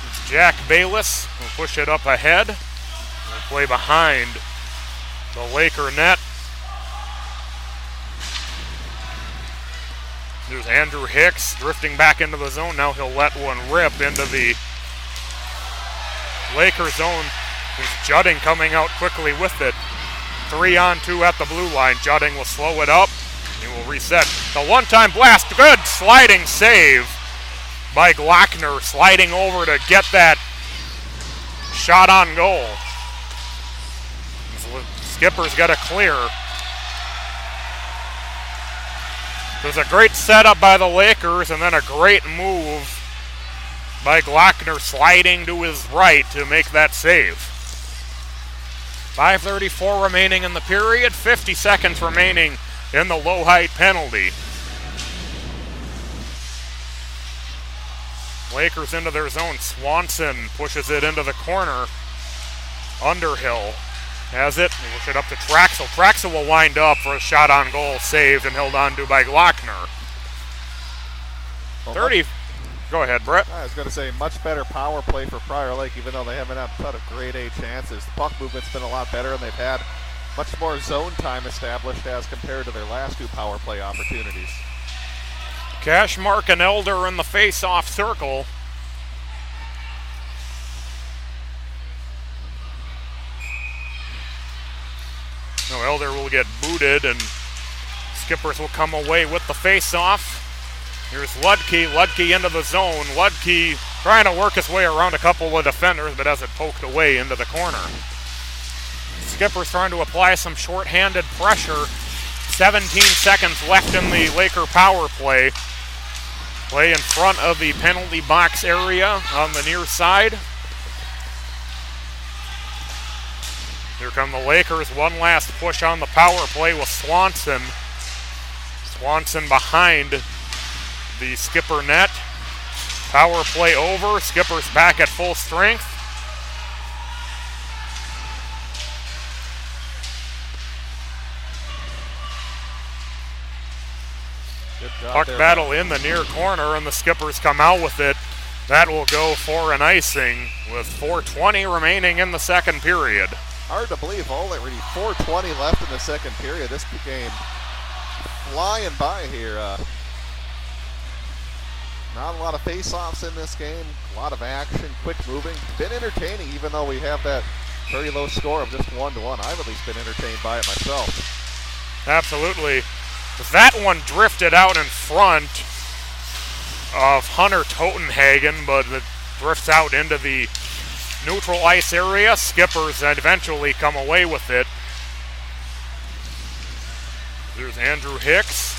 It's Jack Bayless who'll push it up ahead. We'll play behind the Laker net. There's Andrew Hicks drifting back into the zone. Now he'll let one rip into the Laker zone. There's Judding coming out quickly with it. 3-on-2 at the blue line. Judding will slow it up. He will reset. The one-time blast. Good sliding save by Glockner. Sliding over to get that shot on goal. Skipper's got a clear. There's a great setup by the Lakers and then a great move by Glockner sliding to his right to make that save. 5:34 remaining in the period, 50 seconds remaining in the Lowhite penalty. Lakers into their zone. Swanson pushes it into the corner. Underhill Has it. He push it up to Traxel. Traxel will wind up for a shot on goal, saved and held on to by Glockner. 30. Go ahead, Brett. I was going to say much better power play for Prior Lake, even though they haven't had a ton of grade A chances. The puck movement's been a lot better, and they've had much more zone time established as compared to their last two power play opportunities. Cashmark and Elder in the face-off circle. No, Elder will get booted, and Skippers will come away with the face-off. Here's Ludke. Ludke into the zone. Ludke trying to work his way around a couple of defenders, but has it poked away into the corner. Skippers trying to apply some short-handed pressure. 17 seconds left in the Laker power play. Play in front of the penalty box area on the near side. Here come the Lakers. One last push on the power play with Swanson. Swanson behind the Skipper net. Power play over. Skippers back at full strength. Puck battle in the near corner, and the Skippers come out with it. That will go for an icing with 4:20 remaining in the second period. Hard to believe, already 4:20 left in the second period. This game flying by here. Not a lot of face-offs in this game. A lot of action, quick moving. Been entertaining, even though we have that very low score of just 1-1. I've at least been entertained by it myself. Absolutely. That one drifted out in front of Hunter Totenhagen, but it drifts out into the neutral ice area. Skippers eventually come away with it. There's Andrew Hicks.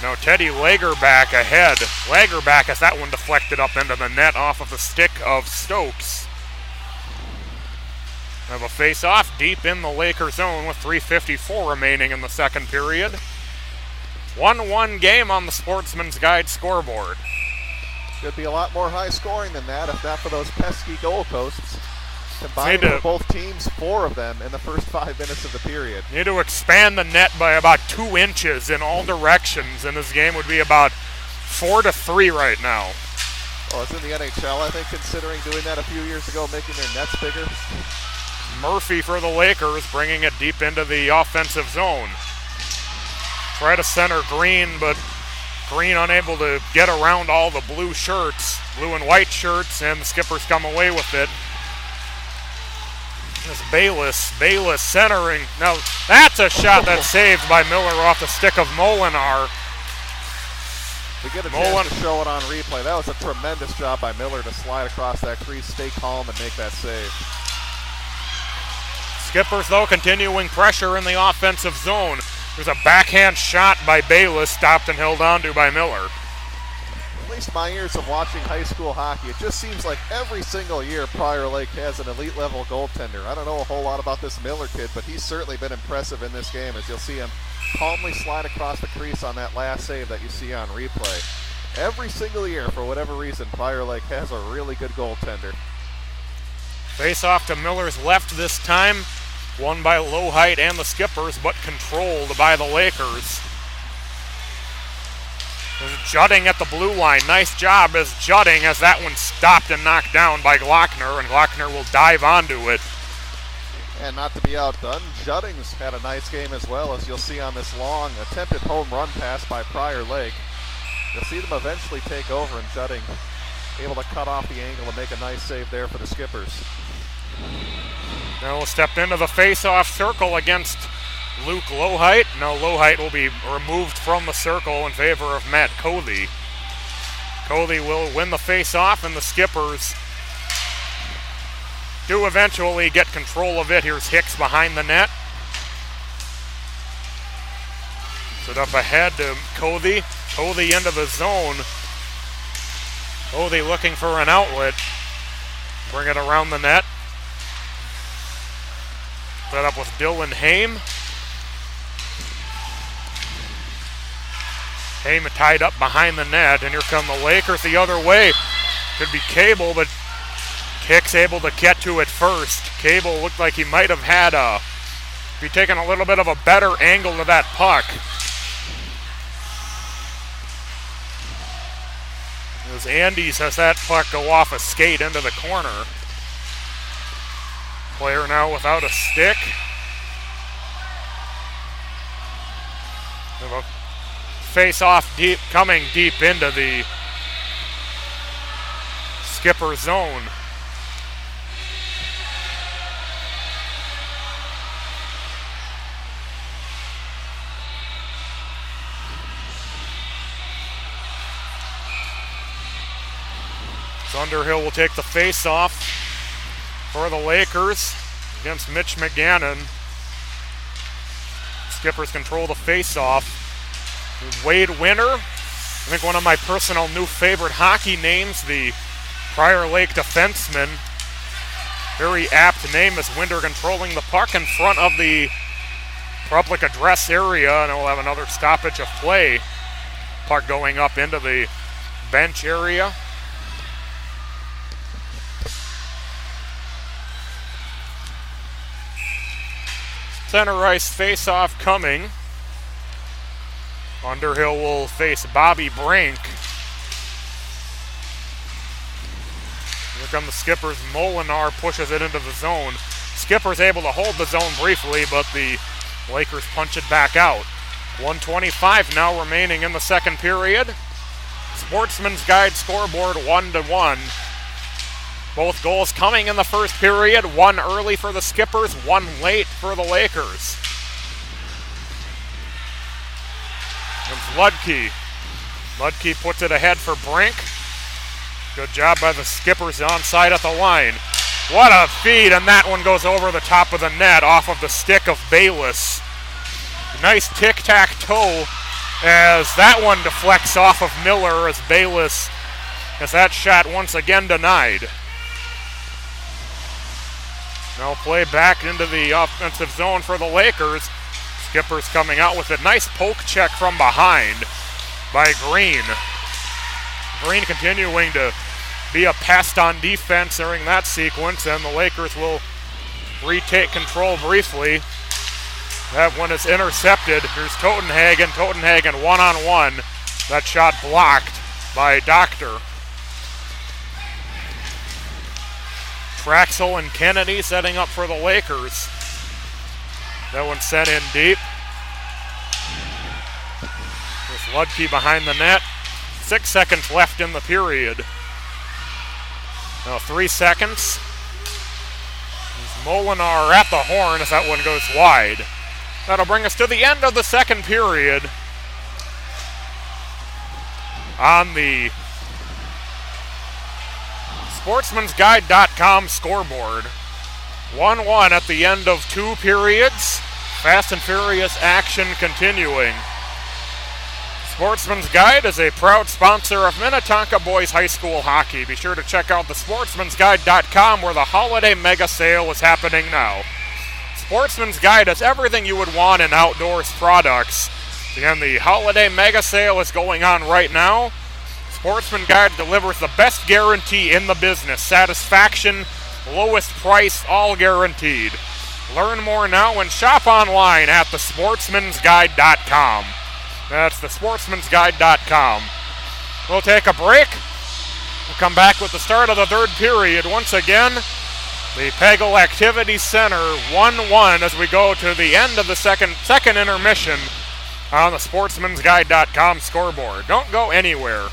Now Teddy Lagerback ahead. Lagerback has that one deflected up into the net off of the stick of Stokes. Have a face-off deep in the Laker zone with 3:54 remaining in the second period. 1-1 game on the Sportsman's Guide scoreboard. Should be a lot more high scoring than that if not for those pesky goalposts. Combined for both teams, 4 of them in the first 5 minutes of the period. Need to expand the net by about 2 inches in all directions, and this game would be about 4-3 right now. Oh, it's in the NHL, I think, considering doing that a few years ago, making their nets bigger. Murphy for the Lakers, bringing it deep into the offensive zone. Try to center Green, but Green unable to get around all the blue and white shirts, and the Skippers come away with it. There's Bayless centering. Now, that's a shot that's saved by Miller off the stick of Molinar. We get a chance to show it on replay. That was a tremendous job by Miller to slide across that crease, stay calm, and make that save. Skippers, though, continuing pressure in the offensive zone. There's a backhand shot by Bayless, stopped and held onto by Miller. At least my years of watching high school hockey, it just seems like every single year Prior Lake has an elite level goaltender. I don't know a whole lot about this Miller kid, but he's certainly been impressive in this game, as you'll see him calmly slide across the crease on that last save that you see on replay. Every single year, for whatever reason, Prior Lake has a really good goaltender. Face off to Miller's left this time. Won by Lowhite and the Skippers, but controlled by the Lakers. There's Judding at the blue line. Nice job as Judding as that one stopped and knocked down by Glockner, and Glockner will dive onto it. And not to be outdone, Judding's had a nice game as well, as you'll see on this long attempted home run pass by Prior Lake. You'll see them eventually take over, and Judding able to cut off the angle and make a nice save there for the Skippers. Now we'll step into the face-off circle against Luke Lowhite. Now Lowhite will be removed from the circle in favor of Matt Covey. Covey will win the face-off, and the Skippers do eventually get control of it. Here's Hicks behind the net. Set up ahead to Covey. Covey into the zone. Covey looking for an outlet. Bring it around the net. Set up with Dylan Haim. Haim tied up behind the net, and here come the Lakers the other way. Could be Cable, but Hicks able to get to it first. Cable looked like he might have had be taking a little bit of a better angle to that puck. As Andes has that puck go off a skate into the corner. Player now without a stick. We have a face-off deep, coming deep into the skipper zone. Underhill will take the face-off for the Lakers against Mitch McGannon. Skippers control the face-off. Wade Winter, I think one of my personal new favorite hockey names, the Prior Lake defenseman. Very apt name as Winter controlling the puck in front of the public address area, and we'll have another stoppage of play. Puck going up into the bench area. Center ice face-off coming. Underhill will face Bobby Brink. Here come the Skippers. Molinar pushes it into the zone. Skippers able to hold the zone briefly, but the Lakers punch it back out. 1:25 now remaining in the second period. Sportsman's Guide scoreboard 1-1. Both goals coming in the first period. One early for the Skippers, one late for the Lakers. Comes Ludke. Ludke puts it ahead for Brink. Good job by the Skippers onside at the line. What a feed, and that one goes over the top of the net off of the stick of Bayless. Nice tic-tac-toe as that one deflects off of Miller as Bayless has that shot once again denied. Now play back into the offensive zone for the Lakers. Skippers coming out with a nice poke check from behind by Green. Green continuing to be a pest on defense during that sequence, and the Lakers will retake control briefly. That one is intercepted. Here's Totenhagen. Totenhagen one-on-one. That shot blocked by Doctor. Traxel and Kennedy setting up for the Lakers. That one sent in deep. With Ludke behind the net. 6 seconds left in the period. Now 3 seconds. There's Molinar at the horn as that one goes wide. That'll bring us to the end of the second period. On the sportsmansguide.com scoreboard. 1-1 at the end of 2 periods. Fast and furious action continuing. Sportsman's Guide is a proud sponsor of Minnetonka Boys High School Hockey. Be sure to check out the sportsmansguide.com where the holiday mega sale is happening now. Sportsman's Guide has everything you would want in outdoors products. Again, the holiday mega sale is going on right now. Sportsman Guide delivers the best guarantee in the business. Satisfaction, lowest price, all guaranteed. Learn more now and shop online at thesportsmansguide.com. That's thesportsmansguide.com. We'll take a break. We'll come back with the start of the third period. Once again, the Peggle Activity Center 1-1 as we go to the end of the second intermission on the sportsmansguide.com scoreboard. Don't go anywhere.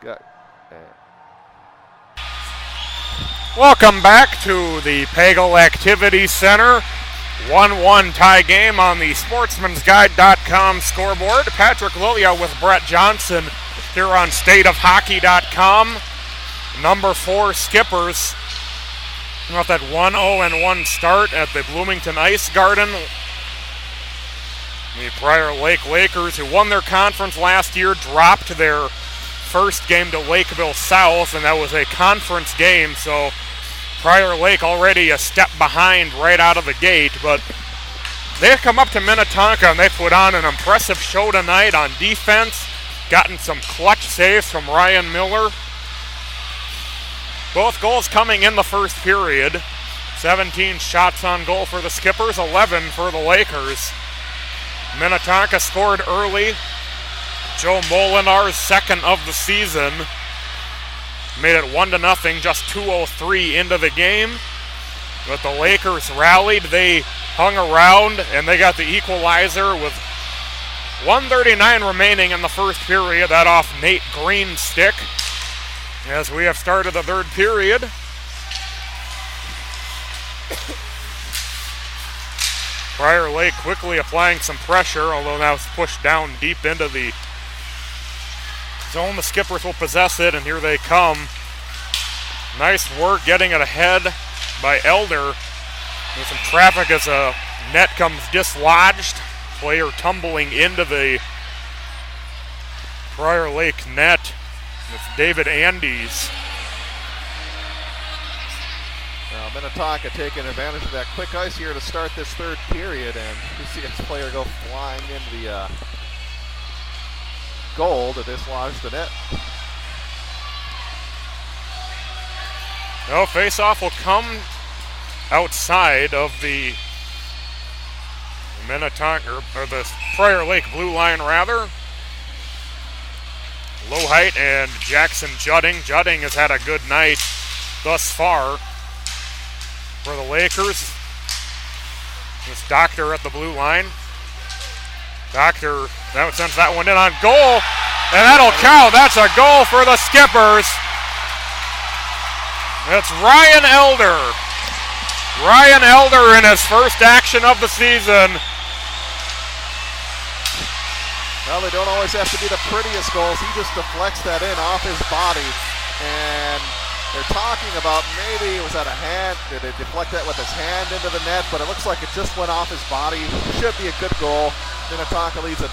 Yeah. Welcome back to the Pagel Activity Center. 1-1 tie game on the sportsmansguide.com scoreboard. Patrick Lilia with Brett Johnson here on stateofhockey.com. Number 4 Skippers off that 1-0-1 start at the Bloomington Ice Garden. The Prior Lake Lakers, who won their conference last year, dropped their first game to Lakeville South, and that was a conference game, so Prior Lake already a step behind right out of the gate, but they've come up to Minnetonka and they put on an impressive show tonight on defense, gotten some clutch saves from Ryan Miller. Both goals coming in the first period. 17 shots on goal for the Skippers, 11 for the Lakers. Minnetonka scored early. Joe Molinar's second of the season. Made it 1-0, just 2:03 into the game. But the Lakers rallied. They hung around, and they got the equalizer with 1:39 remaining in the first period. That off Nate Green's stick. As we have started the third period. Prior Lake quickly applying some pressure, although that was pushed down deep into the zone. The Skippers will possess it, and here they come. Nice work getting it ahead by Elder. There's some traffic as a net comes dislodged. Player tumbling into the Prior Lake net. It's David Andes. Now Minnetonka taking advantage of that quick ice here to start this third period, and you see this player go flying into the goal to dislodge the net. No, face-off will come outside of the Minnetonka, or the Prior Lake blue line rather. Low height and Jackson Judding. Judding has had a good night thus far for the Lakers. This Doctor at the blue line. Doctor sends that one in on goal, and that'll count. That's a goal for the Skippers. It's Ryan Elder. Ryan Elder in his first action of the season. Well, they don't always have to be the prettiest goals. He just deflects that in off his body. And they're talking about maybe it was at a hand. Did they deflect that with his hand into the net? But it looks like it just went off his body. Should be a good goal. Minnetonka leads it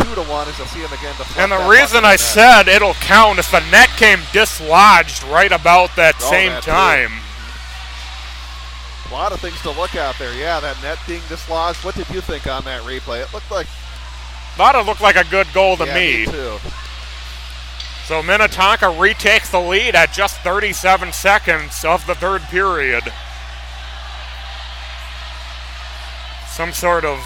2-1 as you'll see him again. And the reason I said it'll count is the net came dislodged right about that same time. A lot of things to look at there. Yeah, that net being dislodged. What did you think on that replay? It looked like... Thought it looked like a good goal to me. Me too. So Minnetonka retakes the lead at just 37 seconds of the third period. Some sort of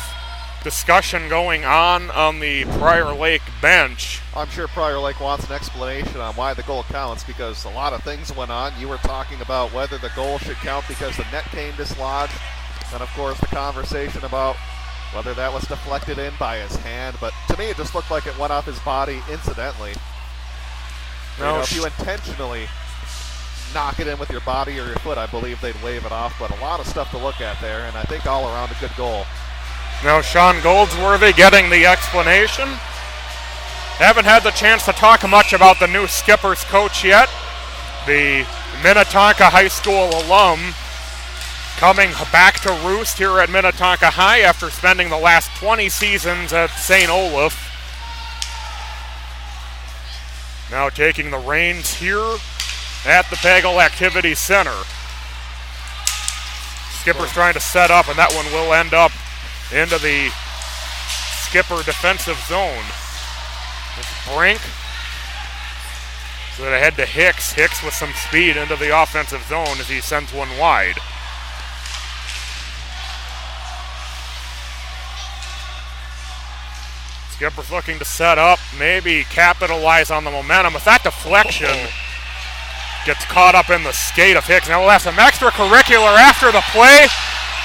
discussion going on the Prior Lake bench. I'm sure Prior Lake wants an explanation on why the goal counts, because a lot of things went on. You were talking about whether the goal should count because the net came dislodged. And of course the conversation about whether that was deflected in by his hand. But to me it just looked like it went off his body incidentally. No, if you intentionally knock it in with your body or your foot, I believe they'd wave it off. But a lot of stuff to look at there, and I think all around a good goal. Now Sean Goldsworthy getting the explanation. Haven't had the chance to talk much about the new Skippers coach yet. The Minnetonka High School alum coming back to roost here at Minnetonka High after spending the last 20 seasons at St. Olaf. Now taking the reins here at the Pagel Activity Center. Skipper's trying to set up, and that one will end up into the Skipper defensive zone. It's Brink. So they head to Hicks. Hicks with some speed into the offensive zone as he sends one wide. Skipper's looking to set up, maybe capitalize on the momentum. With that deflection, gets caught up in the skate of Hicks. Now we'll have some extracurricular after the play,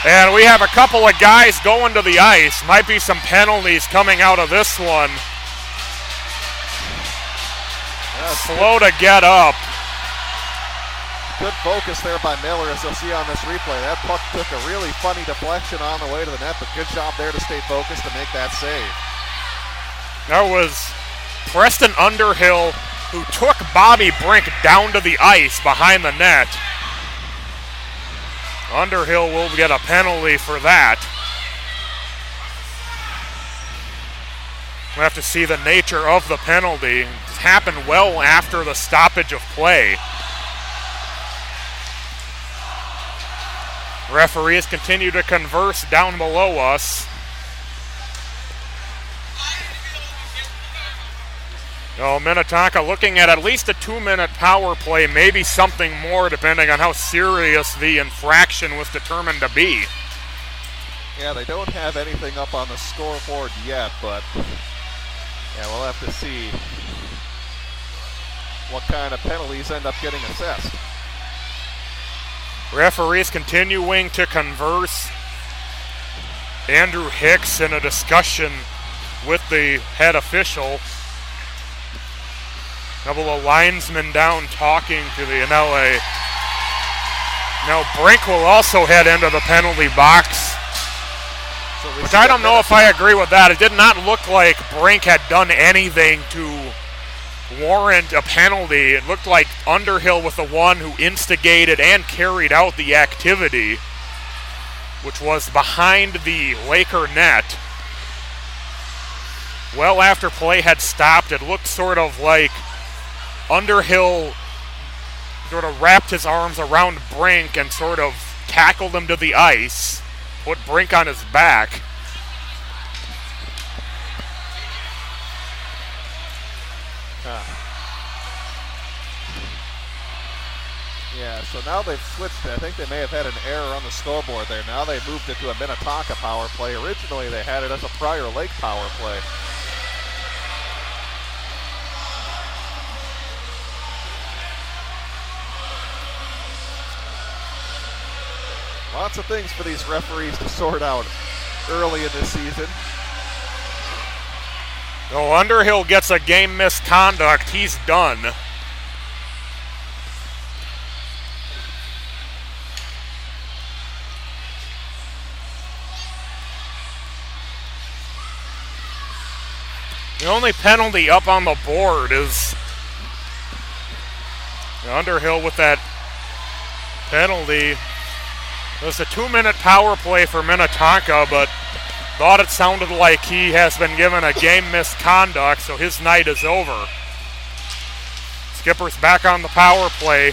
and we have a couple of guys going to the ice. Might be some penalties coming out of this one. slow to get up. Good focus there by Miller, as you'll see on this replay. That puck took a really funny deflection on the way to the net, but good job there to stay focused to make that save. That was Preston Underhill, who took Bobby Brink down to the ice behind the net. Underhill will get a penalty for that. We'll have to see the nature of the penalty. It's happened well after the stoppage of play. Referees continue to converse down below us. Minnetonka looking at least a 2-minute power play, maybe something more depending on how serious the infraction was determined to be. Yeah, they don't have anything up on the scoreboard yet, but yeah, we'll have to see what kind of penalties end up getting assessed. Referees continuing to converse. Andrew Hicks in a discussion with the head official. Couple of linesmen down talking to the NLA. Now Brink will also head into the penalty box, which I don't know if I agree with that. It did not look like Brink had done anything to warrant a penalty. It looked like Underhill was the one who instigated and carried out the activity, which was behind the Laker net. Well after play had stopped, it looked sort of like Underhill sort of wrapped his arms around Brink and sort of tackled him to the ice, put Brink on his back. Yeah, so now they've switched it. I think they may have had an error on the scoreboard there. Now they've moved it to a Minnetonka power play. Originally they had it as a Prior Lake power play. Lots of things for these referees to sort out early in this season. So Underhill gets a game misconduct. He's done. The only penalty up on the board is Underhill with that penalty. It was a 2-minute power play for Minnetonka, but thought it sounded like he has been given a game misconduct, so his night is over. Skipper's back on the power play.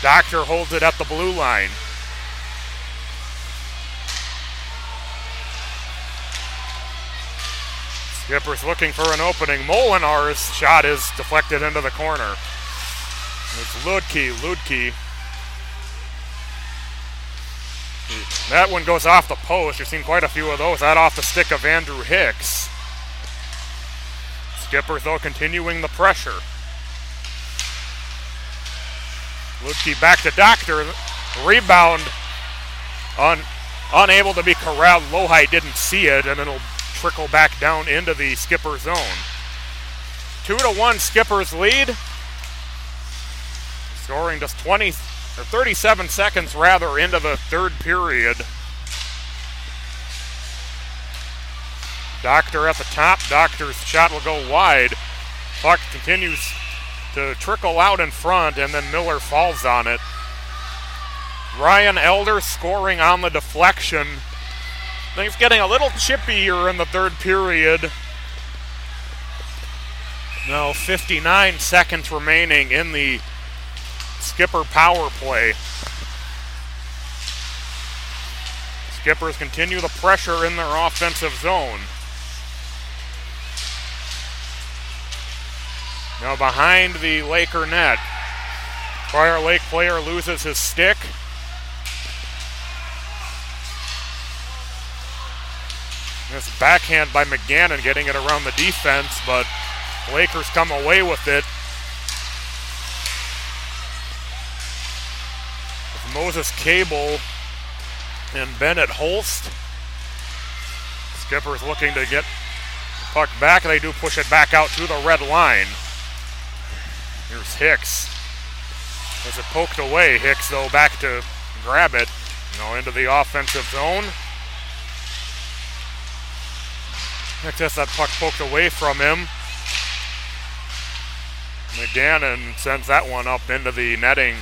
Doctor holds it at the blue line. Skipper's looking for an opening. Molinar's shot is deflected into the corner. It's Ludke. That one goes off the post. You've seen quite a few of those. That off the stick of Andrew Hicks. Skipper, though, continuing the pressure. Ludke back to Doctor. Rebound. Unable to be corralled. Lohai didn't see it, and it'll trickle back down into the Skipper zone. 2-1 Skipper's lead. Scoring just 37 seconds rather into the third period. Doctor at the top. Doctor's shot will go wide. Puck continues to trickle out in front, and then Miller falls on it. Ryan Elder scoring on the deflection. Things getting a little chippier in the third period. Now 59 seconds remaining in the Skipper power play. Skippers continue the pressure in their offensive zone. Now behind the Laker net. Prior Lake player loses his stick. This backhand by McGannon getting it around the defense, but Lakers come away with it. With Moses Cable and Bennett Holst. Skipper's looking to get the puck back. They do push it back out to the red line. Here's Hicks. As it poked away, Hicks though back to grab it. Now into the offensive zone. Hicks has that puck poked away from him. McGannon sends that one up into the netting.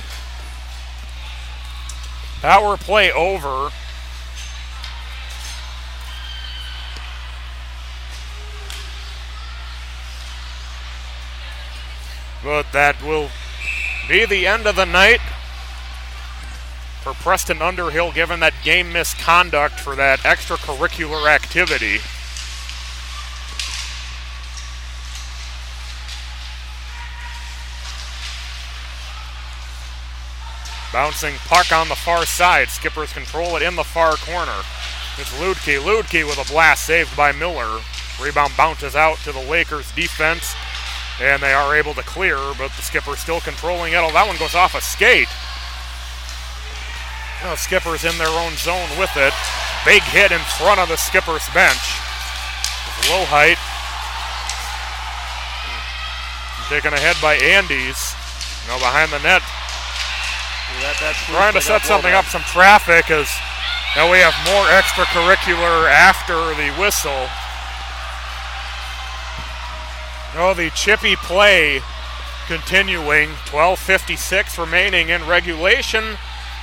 Power play over. But that will be the end of the night for Preston Underhill, given that game misconduct for that extracurricular activity. Bouncing puck on the far side. Skippers control it in the far corner. It's Ludke. Ludke with a blast saved by Miller. Rebound bounces out to the Lakers defense, and they are able to clear, but the Skippers still controlling it. Oh, that one goes off a skate. Oh, Skippers in their own zone with it. Big hit in front of the Skippers bench. Low height. Taken ahead by Andes. Now behind the net. Trying to set something up, some traffic, as now we have more extracurricular after the whistle. Oh, the chippy play continuing. 12:56 remaining in regulation.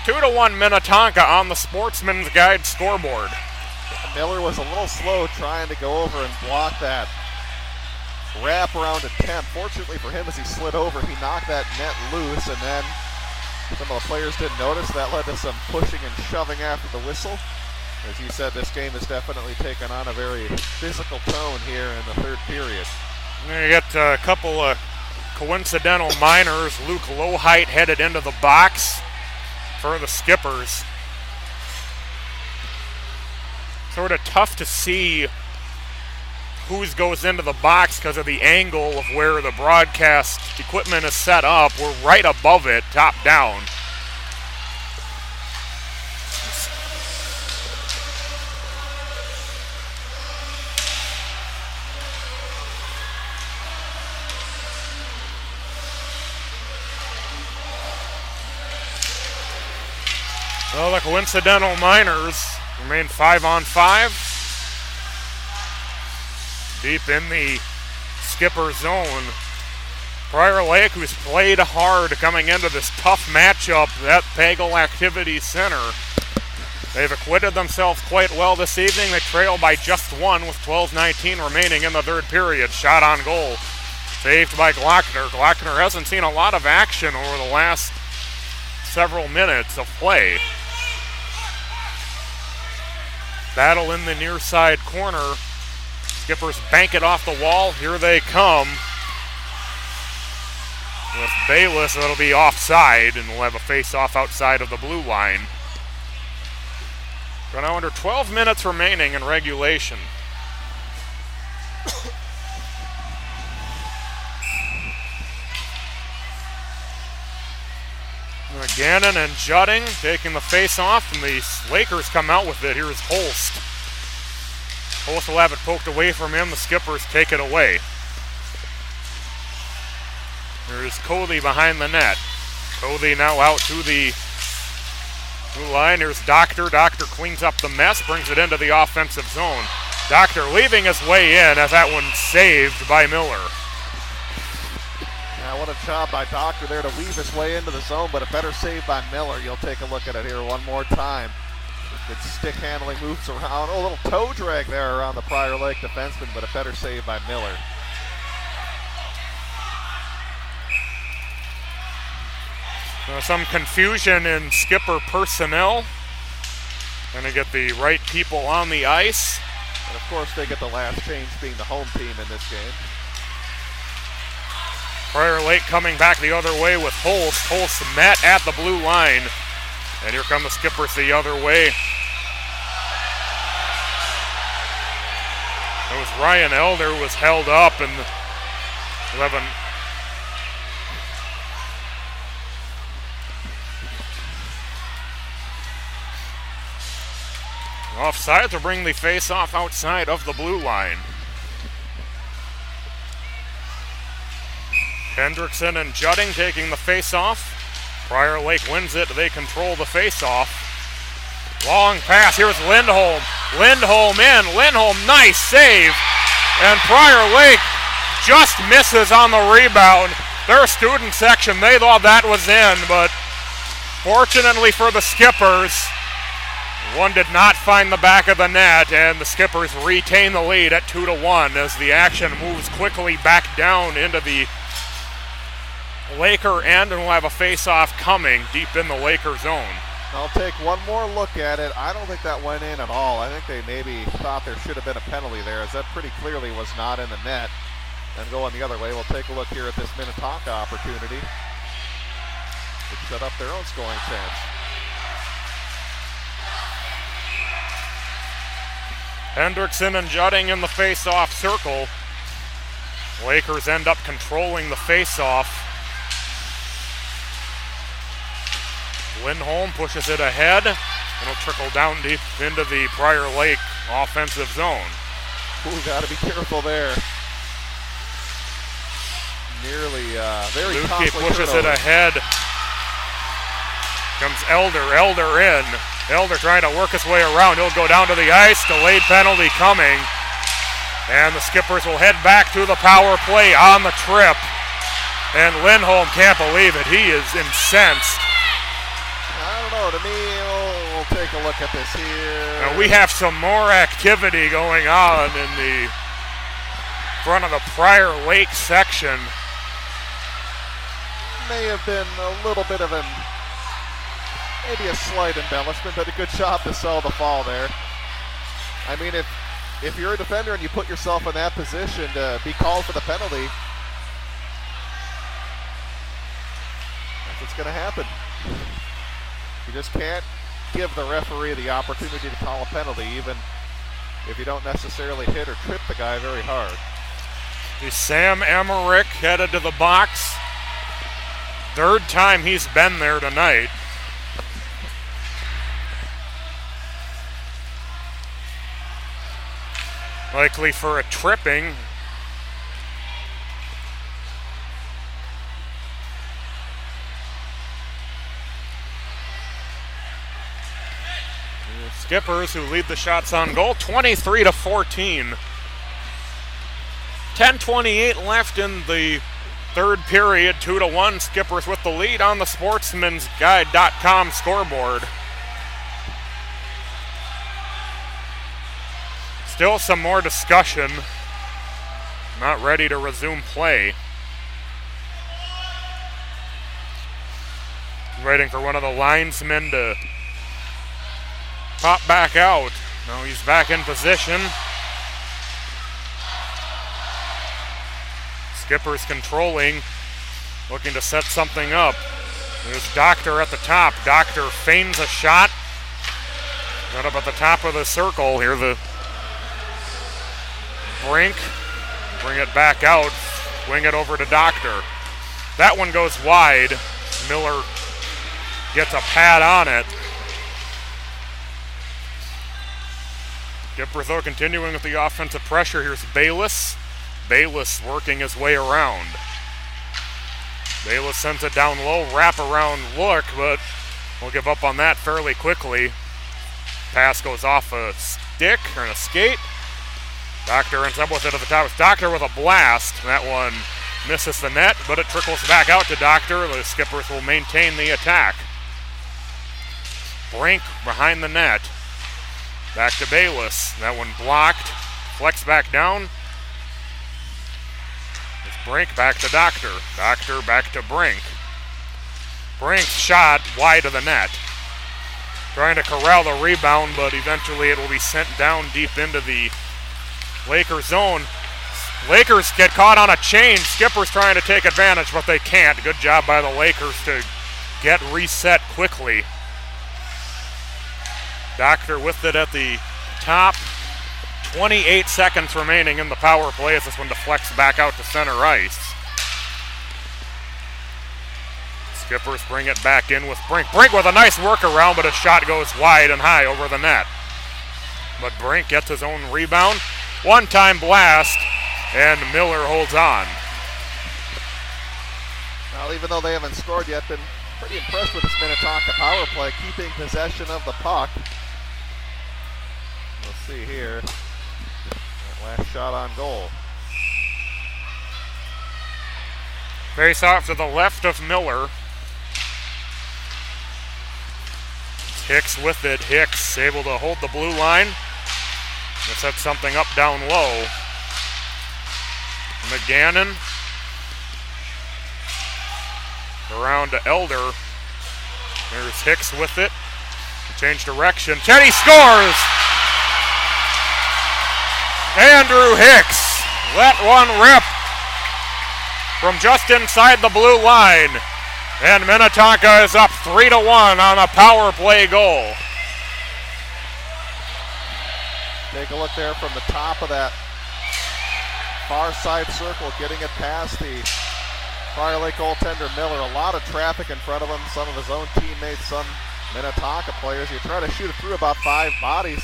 2-1 Minnetonka on the Sportsman's Guide scoreboard. Miller was a little slow trying to go over and block that wrap-around attempt. Fortunately for him, as he slid over, he knocked that net loose, and then some of the players didn't notice. That led to some pushing and shoving after the whistle. As you said, this game has definitely taken on a very physical tone here in the third period. You get a couple of coincidental minors. Luke Lowheight headed into the box for the Skippers. Sort of tough to see who goes into the box because of the angle of where the broadcast equipment is set up. We're right above it, top down. Well, the coincidental minors remain 5-on-5. Deep in the Skipper zone. Prior Lake, who's played hard coming into this tough matchup at Pagel Activity Center. They've acquitted themselves quite well this evening. They trail by just one with 12:19 remaining in the third period. Shot on goal. Saved by Glockner. Glockner hasn't seen a lot of action over the last several minutes of play. Battle in the near side corner. Skippers bank it off the wall. Here they come. With Bayless, that'll be offside, and we'll have a face-off outside of the blue line. We're now under 12 minutes remaining in regulation. Gannon and Judding taking the face-off, and the Lakers come out with it. Here's Holst. Holst will have it poked away from him. The Skippers take it away. There's Cody behind the net. Cody now out to the blue line. Here's Doctor. Doctor cleans up the mess, brings it into the offensive zone. Doctor leaving his way in as that one saved by Miller. Now, what a job by Doctor there to weave his way into the zone, but a better save by Miller. You'll take a look at it here one more time. Good stick handling, moves around. Oh, a little toe drag there around the Prior Lake defenseman, but a better save by Miller. Some confusion in Skipper personnel. Going to get the right people on the ice. And of course, they get the last change being the home team in this game. Prior Lake coming back the other way with Holst. Holst met at the blue line. And here come the Skippers the other way. It was Ryan Elder was held up, and 11. Offside to bring the face-off outside of the blue line. Hendrickson and Judding taking the face-off. Prior Lake wins it. They control the face-off. Long pass. Here's Lindholm. Lindholm in. Lindholm, nice save. And Prior Lake just misses on the rebound. Their student section, they thought that was in, but fortunately for the Skippers, one did not find the back of the net, and the Skippers retain the lead at 2-1 as the action moves quickly back down into the Laker end, and we'll have a face-off coming deep in the Laker zone. I'll take one more look at it. I don't think that went in at all. I think they maybe thought there should have been a penalty there, as that pretty clearly was not in the net. And going the other way, we'll take a look here at this Minnetonka opportunity to set up their own scoring chance. Hendrickson and Judding in the face-off circle. Lakers end up controlling the face-off. Lindholm pushes it ahead. It'll trickle down deep into the Prior Lake offensive zone. Ooh, gotta be careful there. Nearly very Luque costly pushes turnover. it ahead. Comes Elder. Elder in. Elder trying to work his way around. He'll go down to the ice. Delayed penalty coming. And the Skippers will head back to the power play on the trip. And Lindholm can't believe it. He is incensed. I don't know. To me, we'll take a look at this here. Now we have some more activity going on in the front of the Prior Lake section. May have been a little bit of maybe a slight embellishment, but a good job to sell the fall there. I mean, if you're a defender and you put yourself in that position to be called for the penalty, that's what's going to happen. You just can't give the referee the opportunity to call a penalty, even if you don't necessarily hit or trip the guy very hard. Sam Emmerich headed to the box. Third time he's been there tonight. Likely for a tripping. The Skippers, who lead the shots on goal, 23-14. 10:28 left in the third period, 2-1. Skippers with the lead on the sportsmansguide.com scoreboard. Still some more discussion. Not ready to resume play. Waiting for one of the linesmen to pop back out. Now he's back in position. Skippers controlling, looking to set something up. There's Doctor at the top. Doctor feigns a shot. Right up at the top of the circle. Here the Brink. Bring it back out. Swing it over to Doctor. That one goes wide. Miller gets a pad on it. Skippers, though, continuing with the offensive pressure. Here's Bayless. Bayless working his way around. Bayless sends it down low, wrap around look, but we'll give up on that fairly quickly. Pass goes off a stick or a skate. Doctor ends up with it at the top. It's Doctor with a blast. That one misses the net, but it trickles back out to Doctor. The Skippers will maintain the attack. Brink behind the net. Back to Bayless. That one blocked. Flex back down. Brink back to Doctor. Doctor back to Brink. Brink's shot wide of the net. Trying to corral the rebound, but eventually it will be sent down deep into the Laker zone. Lakers get caught on a chain. Skippers trying to take advantage, but they can't. Good job by the Lakers to get reset quickly. Doctor with it at the top. 28 seconds remaining in the power play as this one deflects back out to center ice. Skippers bring it back in with Brink. Brink with a nice workaround, but his shot goes wide and high over the net. But Brink gets his own rebound. One-time blast, and Miller holds on. Well, even though they haven't scored yet, been pretty impressed with this Minnetonka power play, keeping possession of the puck. We'll see here. That last shot on goal. Face off to the left of Miller. Hicks with it. Hicks able to hold the blue line. Let's set something up down low. McGannon. Around to Elder. There's Hicks with it. Change direction. Teddy scores! Andrew Hicks let one rip from just inside the blue line. And Minnetonka is up 3-1 on a power play goal. Take a look there from the top of that far side circle, getting it past the Prior Lake goaltender Miller. A lot of traffic in front of him, some of his own teammates, some Minnetonka players. You try to shoot it through about 5 bodies.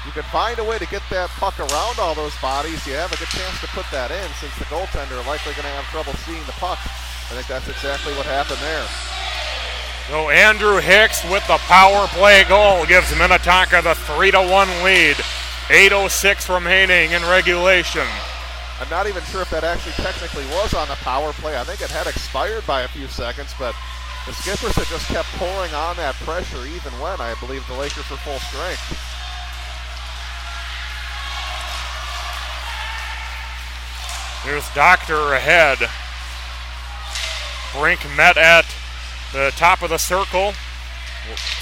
You can find a way to get that puck around all those bodies. You have a good chance to put that in, since the goaltender are likely going to have trouble seeing the puck. I think that's exactly what happened there. So Andrew Hicks with the power play goal gives Minnetonka the 3-1 lead. 8:06 remaining in regulation. I'm not even sure if that actually technically was on the power play. I think it had expired by a few seconds, but the Skippers had just kept pouring on that pressure even when, I believe, the Lakers were full strength. Here's Doctor ahead. Brink met at the top of the circle.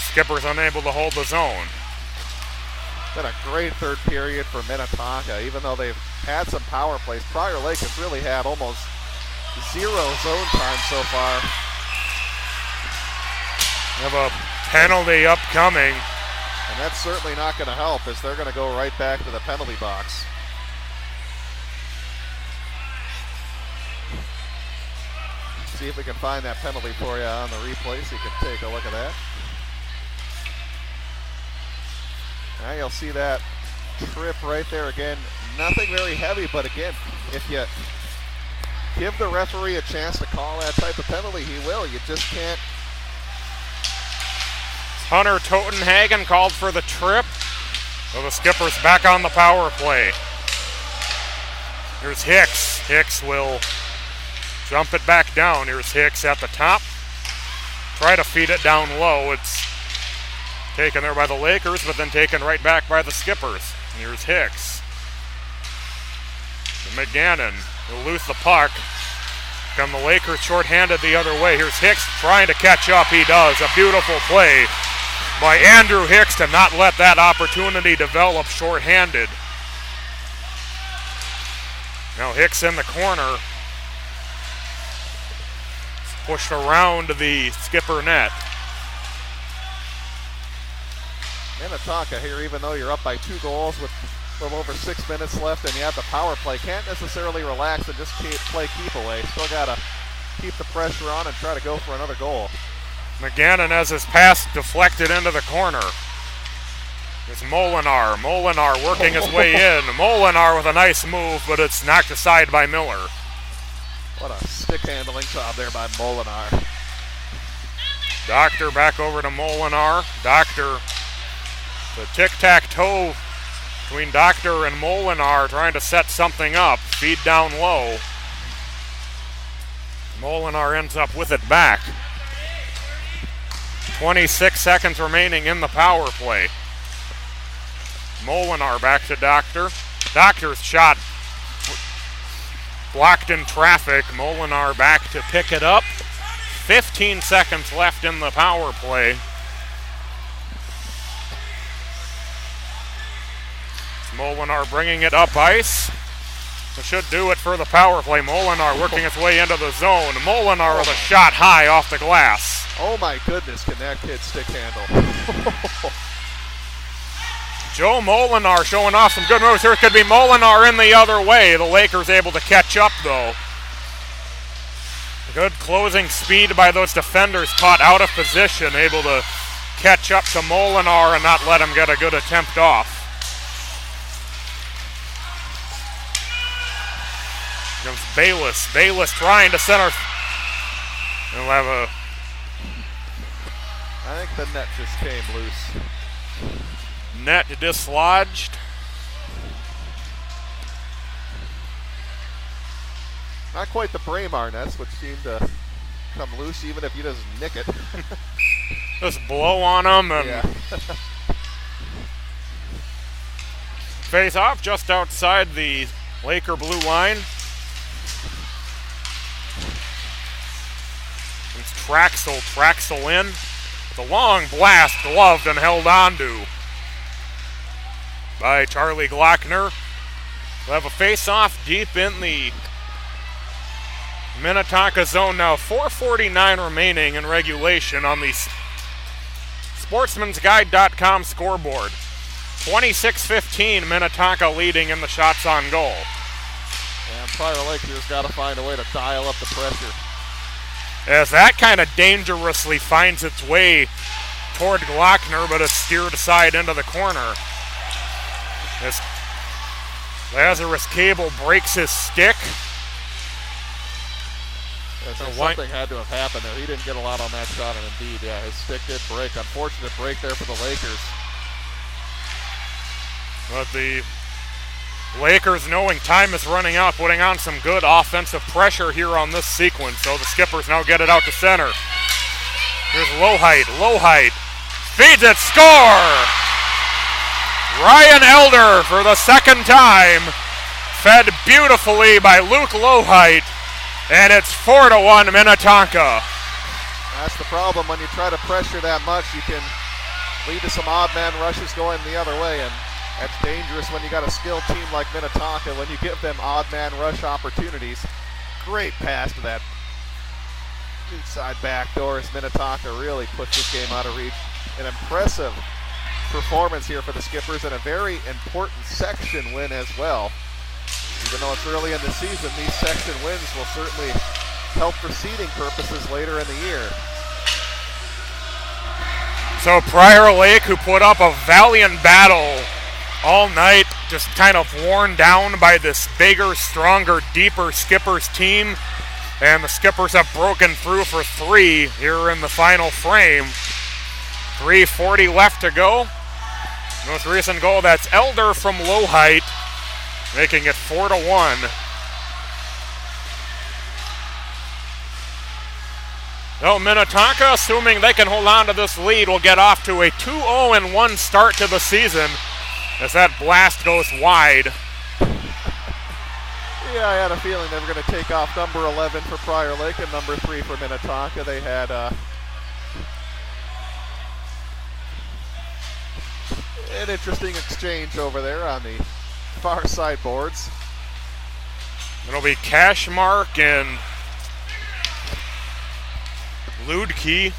Skippers unable to hold the zone. Been a great third period for Minnetonka, even though they've had some power plays. Prior Lake has really had almost 0 zone time so far. We have a penalty upcoming. And that's certainly not going to help, as they're going to go right back to the penalty box. See if we can find that penalty for you on the replay so you can take a look at that. Now you'll see that trip right there again. Nothing very heavy, but again, if you give the referee a chance to call that type of penalty, he will. You just can't. Hunter Totenhagen called for the trip. So the Skippers back on the power play. Here's Hicks. Hicks will jump it back down. Here's Hicks at the top. Try to feed it down low. It's taken there by the Lakers, but then taken right back by the Skippers. And here's Hicks. To McGannon will lose the puck. Come the Lakers shorthanded the other way. Here's Hicks trying to catch up. He does. A beautiful play by Andrew Hicks to not let that opportunity develop shorthanded. Now Hicks in the corner. Pushed around the Skipper net. Minnetonka here, even though you're up by 2 goals with a little over 6 minutes left and you have the power play, can't necessarily relax and just play keep away. Still got to keep the pressure on and try to go for another goal. McGannon has his pass deflected into the corner. It's Molinar. Molinar working his way in. Molinar with a nice move, but it's knocked aside by Miller. What a stick handling job there by Molinar. Doctor back over to Molinar. Doctor, the tic-tac-toe between Doctor and Molinar, trying to set something up. Feed down low. Molinar ends up with it back. 26 seconds remaining in the power play. Molinar back to Doctor. Doctor's shot blocked in traffic. Molinar back to pick it up. 15 seconds left in the power play. Molinar bringing it up ice. It should do it for the power play. Molinar working its way into the zone. Molinar with a shot high off the glass. Oh my goodness, can that kid stick handle? Joe Molinar showing off some good moves here. It could be Molinar in the other way. The Lakers able to catch up though. Good closing speed by those defenders, caught out of position, able to catch up to Molinar and not let him get a good attempt off. Here comes Bayless. Bayless trying to center. We'll have a I think the net just came loose. net dislodged. Not quite the Braemar nets, which seemed to come loose even if he doesn't nick it. Just blow on them and Yeah. face off just outside the Laker blue line. It's Traxel in. With a long blast, gloved and held onto by Charlie Glockner. We'll have a face-off deep in the Minnetonka zone now. 4:49 remaining in regulation on the sportsmansguide.com scoreboard. 26-15, Minnetonka leading in the shots on goal. And Prior Lake has got to find a way to dial up the pressure. As that kind of dangerously finds its way toward Glockner, but is steered aside into the corner. As Lazarus Cable breaks his stick. Yeah, so something had to have happened there. He didn't get a lot on that shot, and indeed, yeah, his stick did break. Unfortunate break there for the Lakers. But the Lakers, knowing time is running out, putting on some good offensive pressure here on this sequence. So the Skippers now get it out to center. Here's Lowhite. Feeds it, score! Ryan Elder for the second time. Fed beautifully by Luke Lowhite. And it's 4-1 Minnetonka. That's the problem. When you try to pressure that much, you can lead to some odd man rushes going the other way, and that's dangerous when you got a skilled team like Minnetonka. When you give them odd man rush opportunities, great pass to that inside back door as Minnetonka really puts this game out of reach. An impressive performance here for the Skippers, and a very important section win as well. Even though it's early in the season, these section wins will certainly help for seeding purposes later in the year. So Prior Lake, who put up a valiant battle all night, just kind of worn down by this bigger, stronger, deeper Skippers team. And the Skippers have broken through for 3 here in the final frame. 3:40 left to go. Most recent goal, that's Elder from Lowhite, making it 4-1. Well, Minnetonka, assuming they can hold on to this lead, will get off to a 2-0-1 start to the season as that blast goes wide. Yeah, I had a feeling they were going to take off number 11 for Prior Lake and number 3 for Minnetonka. They had an interesting exchange over there on the far side boards. It'll be Cashmark and Ludke.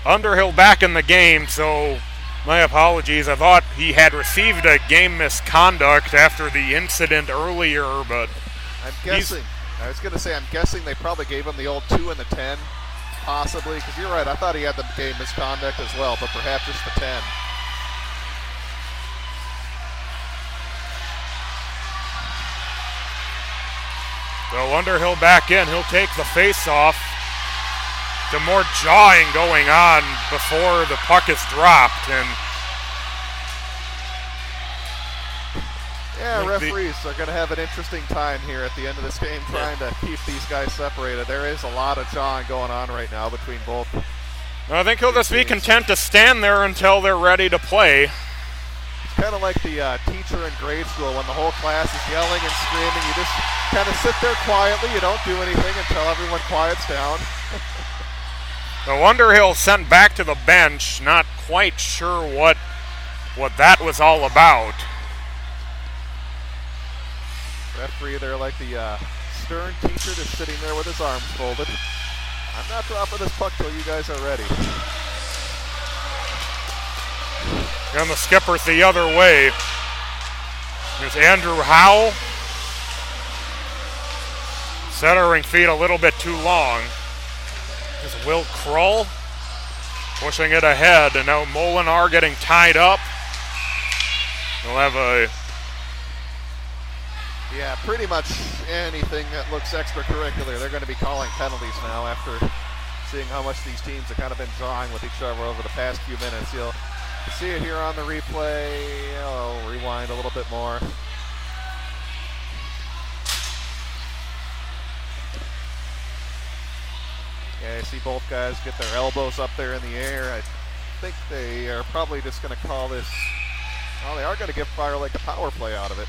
Underhill back in the game, so my apologies. I thought he had received a game misconduct after the incident earlier, but I'm guessing. I was going to say, I'm guessing they probably gave him the old 2 and the 10, possibly, because you're right, I thought he had the game misconduct as well, but perhaps just the 10. So Underhill back in. He'll take the face-off. To more jawing going on before the puck is dropped. And yeah, referees are going to have an interesting time here at the end of this game trying to keep these guys separated. There is a lot of jawing going on right now between both. I think he'll just be content to stand there until they're ready to play. It's kind of like the teacher in grade school when the whole class is yelling and screaming. You just kind of sit there quietly. You don't do anything until everyone quiets down. So Underhill sent back to the bench, not quite sure what that was all about. Referee there like the stern teacher just sitting there with his arms folded. I'm not dropping this puck till you guys are ready. And the Skippers the other way. Here's Andrew Howell. Centering feet a little bit too long. There's Will Krull pushing it ahead, and now Molinar getting tied up. We'll have a Yeah, pretty much anything that looks extracurricular, they're going to be calling penalties now after seeing how much these teams have kind of been drawing with each other over the past few minutes. You'll see it here on the replay. I'll rewind a little bit more. Yeah, you see both guys get their elbows up there in the air. I think they are probably just going to call this, well, they are going to give Prior Lake a power play out of it.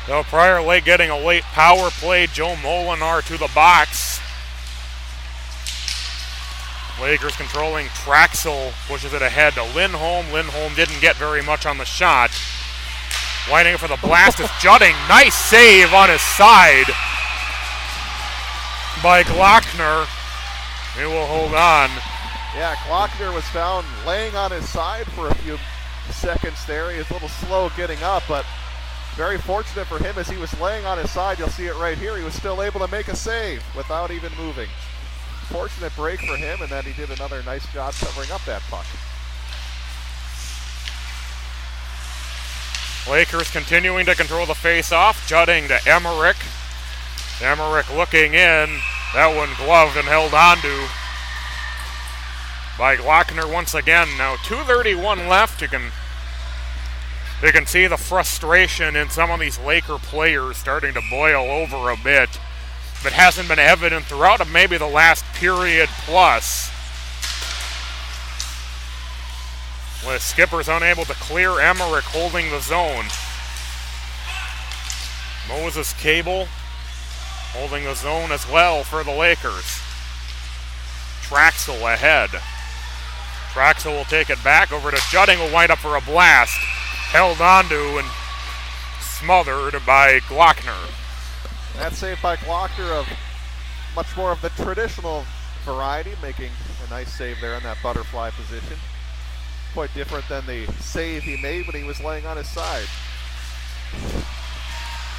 So Prior Lake getting a late power play. Joe Molinar to the box. Lakers controlling. Traxel pushes it ahead to Lindholm. Lindholm didn't get very much on the shot. Lining it for the blast is Jutting. Nice save on his side by Glockner. He will hold on. Yeah, Glockner was found laying on his side for a few seconds there. He was a little slow getting up, but very fortunate for him as he was laying on his side. You'll see it right here. He was still able to make a save without even moving. Fortunate break for him, and then he did another nice job covering up that puck. Lakers continuing to control the face-off. Jutting to Emmerich. Emmerich looking in. That one gloved and held onto by Glockner once again. Now 2:31 left. You can see the frustration in some of these Laker players starting to boil over a bit. But hasn't been evident throughout maybe the last period plus. With Skippers unable to clear, Emmerich holding the zone. Moses Cable holding the zone as well for the Lakers. Traxel ahead. Traxel will take it back over to Jutting, will wind up for a blast. Held onto and smothered by Glockner. That save by Glockner of much more of the traditional variety, making a nice save there in that butterfly position. Quite different than the save he made when he was laying on his side.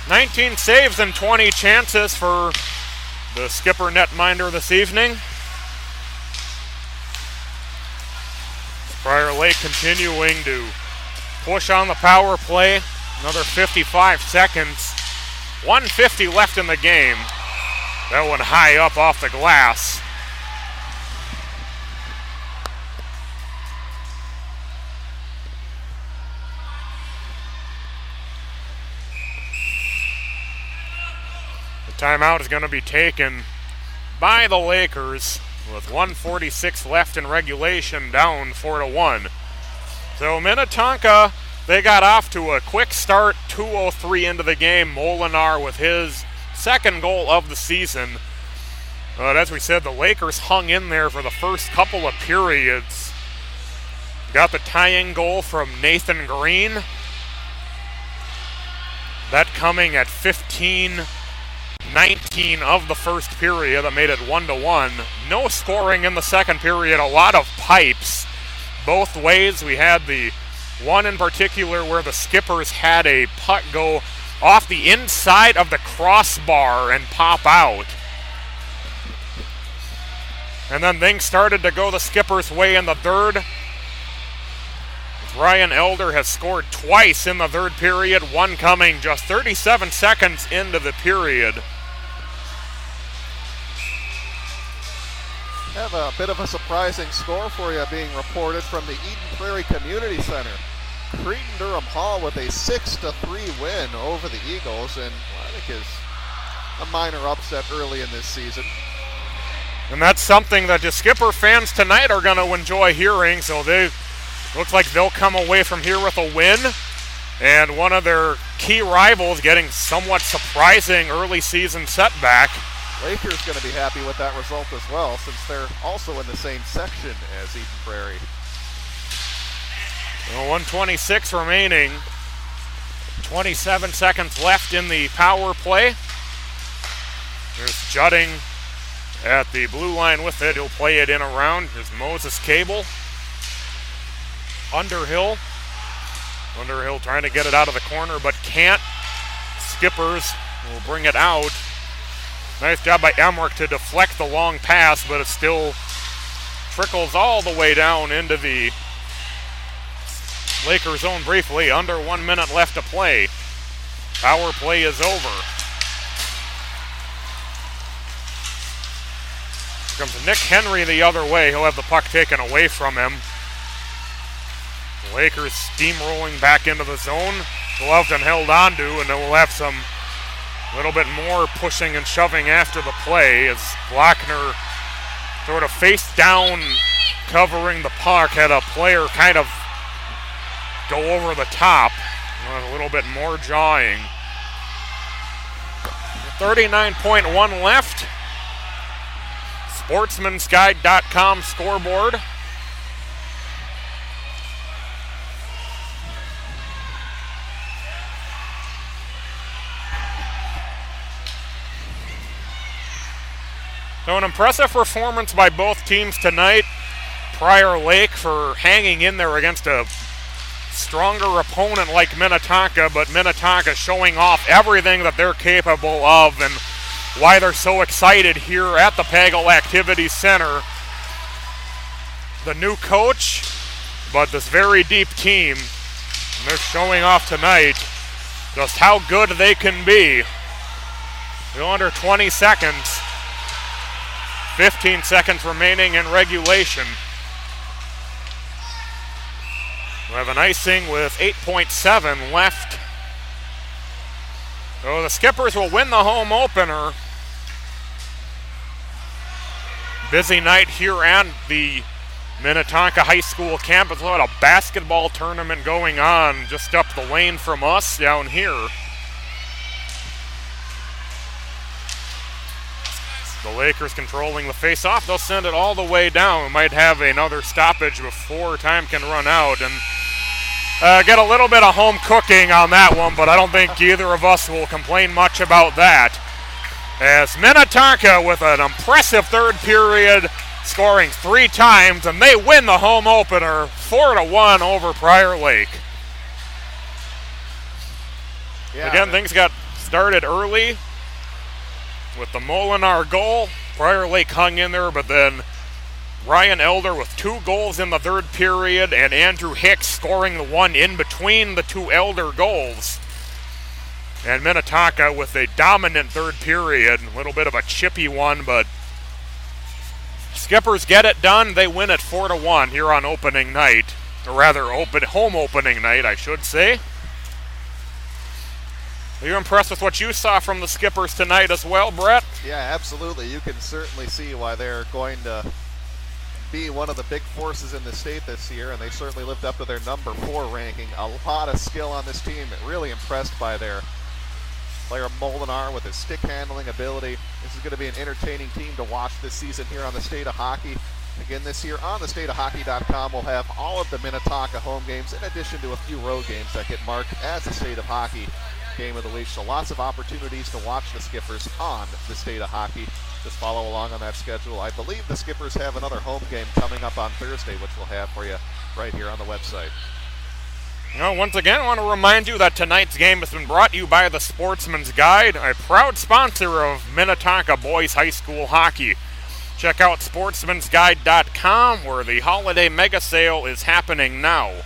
19 saves and 20 chances for the Skipper netminder this evening. Prior Lake continuing to push on the power play. Another 55 seconds. 1:50 left in the game. That one high up off the glass. The timeout is going to be taken by the Lakers with 1:46 left in regulation, down 4-1. So Minnetonka, they got off to a quick start, 2:03 into the game. Molinar with his second goal of the season. But as we said, the Lakers hung in there for the first couple of periods. Got the tying goal from Nathan Green. That coming at 15:19 of the first period. That made it 1-1. No scoring in the second period. A lot of pipes both ways. We had the one in particular where the Skippers had a puck go off the inside of the crossbar and pop out. And then things started to go the Skippers' way in the third. Ryan Elder has scored twice in the third period, one coming just 37 seconds into the period. Have a bit of a surprising score for you being reported from the Eden Prairie Community Center. Cretin-Durham Hall with a 6-3 win over the Eagles, and I think is a minor upset early in this season. And that's something that the Skipper fans tonight are going to enjoy hearing, so they looks like they'll come away from here with a win. And one of their key rivals getting somewhat surprising early season setback. Lakers going to be happy with that result as well, since they're also in the same section as Eden Prairie. 1:26 remaining. 27 seconds left in the power play. There's Jutting at the blue line with it. He'll play it in around. There's Moses Cable. Underhill trying to get it out of the corner, but can't. Skippers will bring it out. Nice job by Emmerich to deflect the long pass, but it still trickles all the way down into the Lakers zone briefly. Under 1 minute left to play. Power play is over. Here comes Nick Henry the other way. He'll have the puck taken away from him. The Lakers steamrolling back into the zone. Gloved and held onto, and then we'll have some little bit more pushing and shoving after the play as Glockner sort of face down covering the puck, had a player kind of go over the top. A little bit more jawing. 39.1 left. Sportsmansguide.com scoreboard. So an impressive performance by both teams tonight. Prior Lake for hanging in there against a stronger opponent like Minnetonka, but Minnetonka showing off everything that they're capable of and why they're so excited here at the Pagel Activities Center. The new coach, but this very deep team, and they're showing off tonight just how good they can be. Still under 20 seconds. 15 seconds remaining in regulation. We have an icing with 8.7 left. So the Skippers will win the home opener. Busy night here at the Minnetonka High School campus. We'll have a basketball tournament going on just up the lane from us down here. The Lakers controlling the face-off. They'll send it all the way down. We might have another stoppage before time can run out. And get a little bit of home cooking on that one, but I don't think either of us will complain much about that. As Minnetonka with an impressive third period, scoring 3 times, and they win the home opener 4-1 over Prior Lake. Yeah, Again, things got started early with the Molinar goal. Prior Lake hung in there, but then Ryan Elder with 2 goals in the third period, and Andrew Hicks scoring the one in between the 2 Elder goals. And Minnetonka with a dominant third period, a little bit of a chippy one, but Skippers get it done. They win it 4-1 here on opening night, or rather home opening night, I should say. Are you impressed with what you saw from the Skippers tonight as well, Brett? Yeah, absolutely. You can certainly see why they're going to be one of the big forces in the state this year, and they certainly lived up to their number 4 ranking. A lot of skill on this team. Really impressed by their player Molinar with his stick handling ability. This is going to be an entertaining team to watch this season here on the State of Hockey. Again, this year on thestateofhockey.com, we'll have all of the Minnetonka home games in addition to a few road games that get marked as the State of Hockey game of the week. So lots of opportunities to watch the Skippers on the State of Hockey. Just follow along on that schedule. I believe the Skippers have another home game coming up on Thursday, which we'll have for you right here on the website. Once again, I want to remind you that tonight's game has been brought to you by the Sportsman's Guide, a proud sponsor of Minnetonka Boys High School Hockey. Check out sportsmansguide.com, where the holiday mega sale is happening now.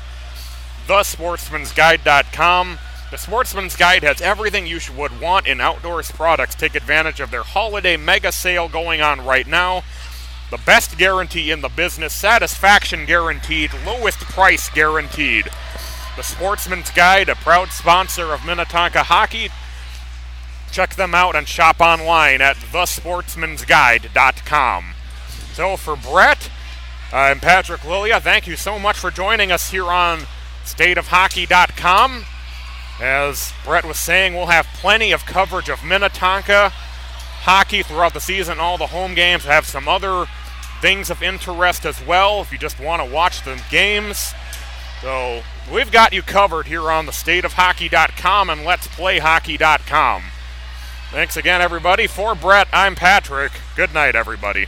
TheSportsmansGuide.com. The Sportsman's Guide has everything you would want in outdoors products. Take advantage of their holiday mega sale going on right now. The best guarantee in the business, satisfaction guaranteed, lowest price guaranteed. The Sportsman's Guide, a proud sponsor of Minnetonka Hockey. Check them out and shop online at thesportsmansguide.com. So for Brett, I'm Patrick Lilia. Thank you so much for joining us here on stateofhockey.com. As Brett was saying, we'll have plenty of coverage of Minnetonka hockey throughout the season, all the home games. Have some other things of interest as well if you just want to watch the games. So we've got you covered here on thestateofhockey.com and letsplayhockey.com. Thanks again, everybody. For Brett, I'm Patrick. Good night, everybody.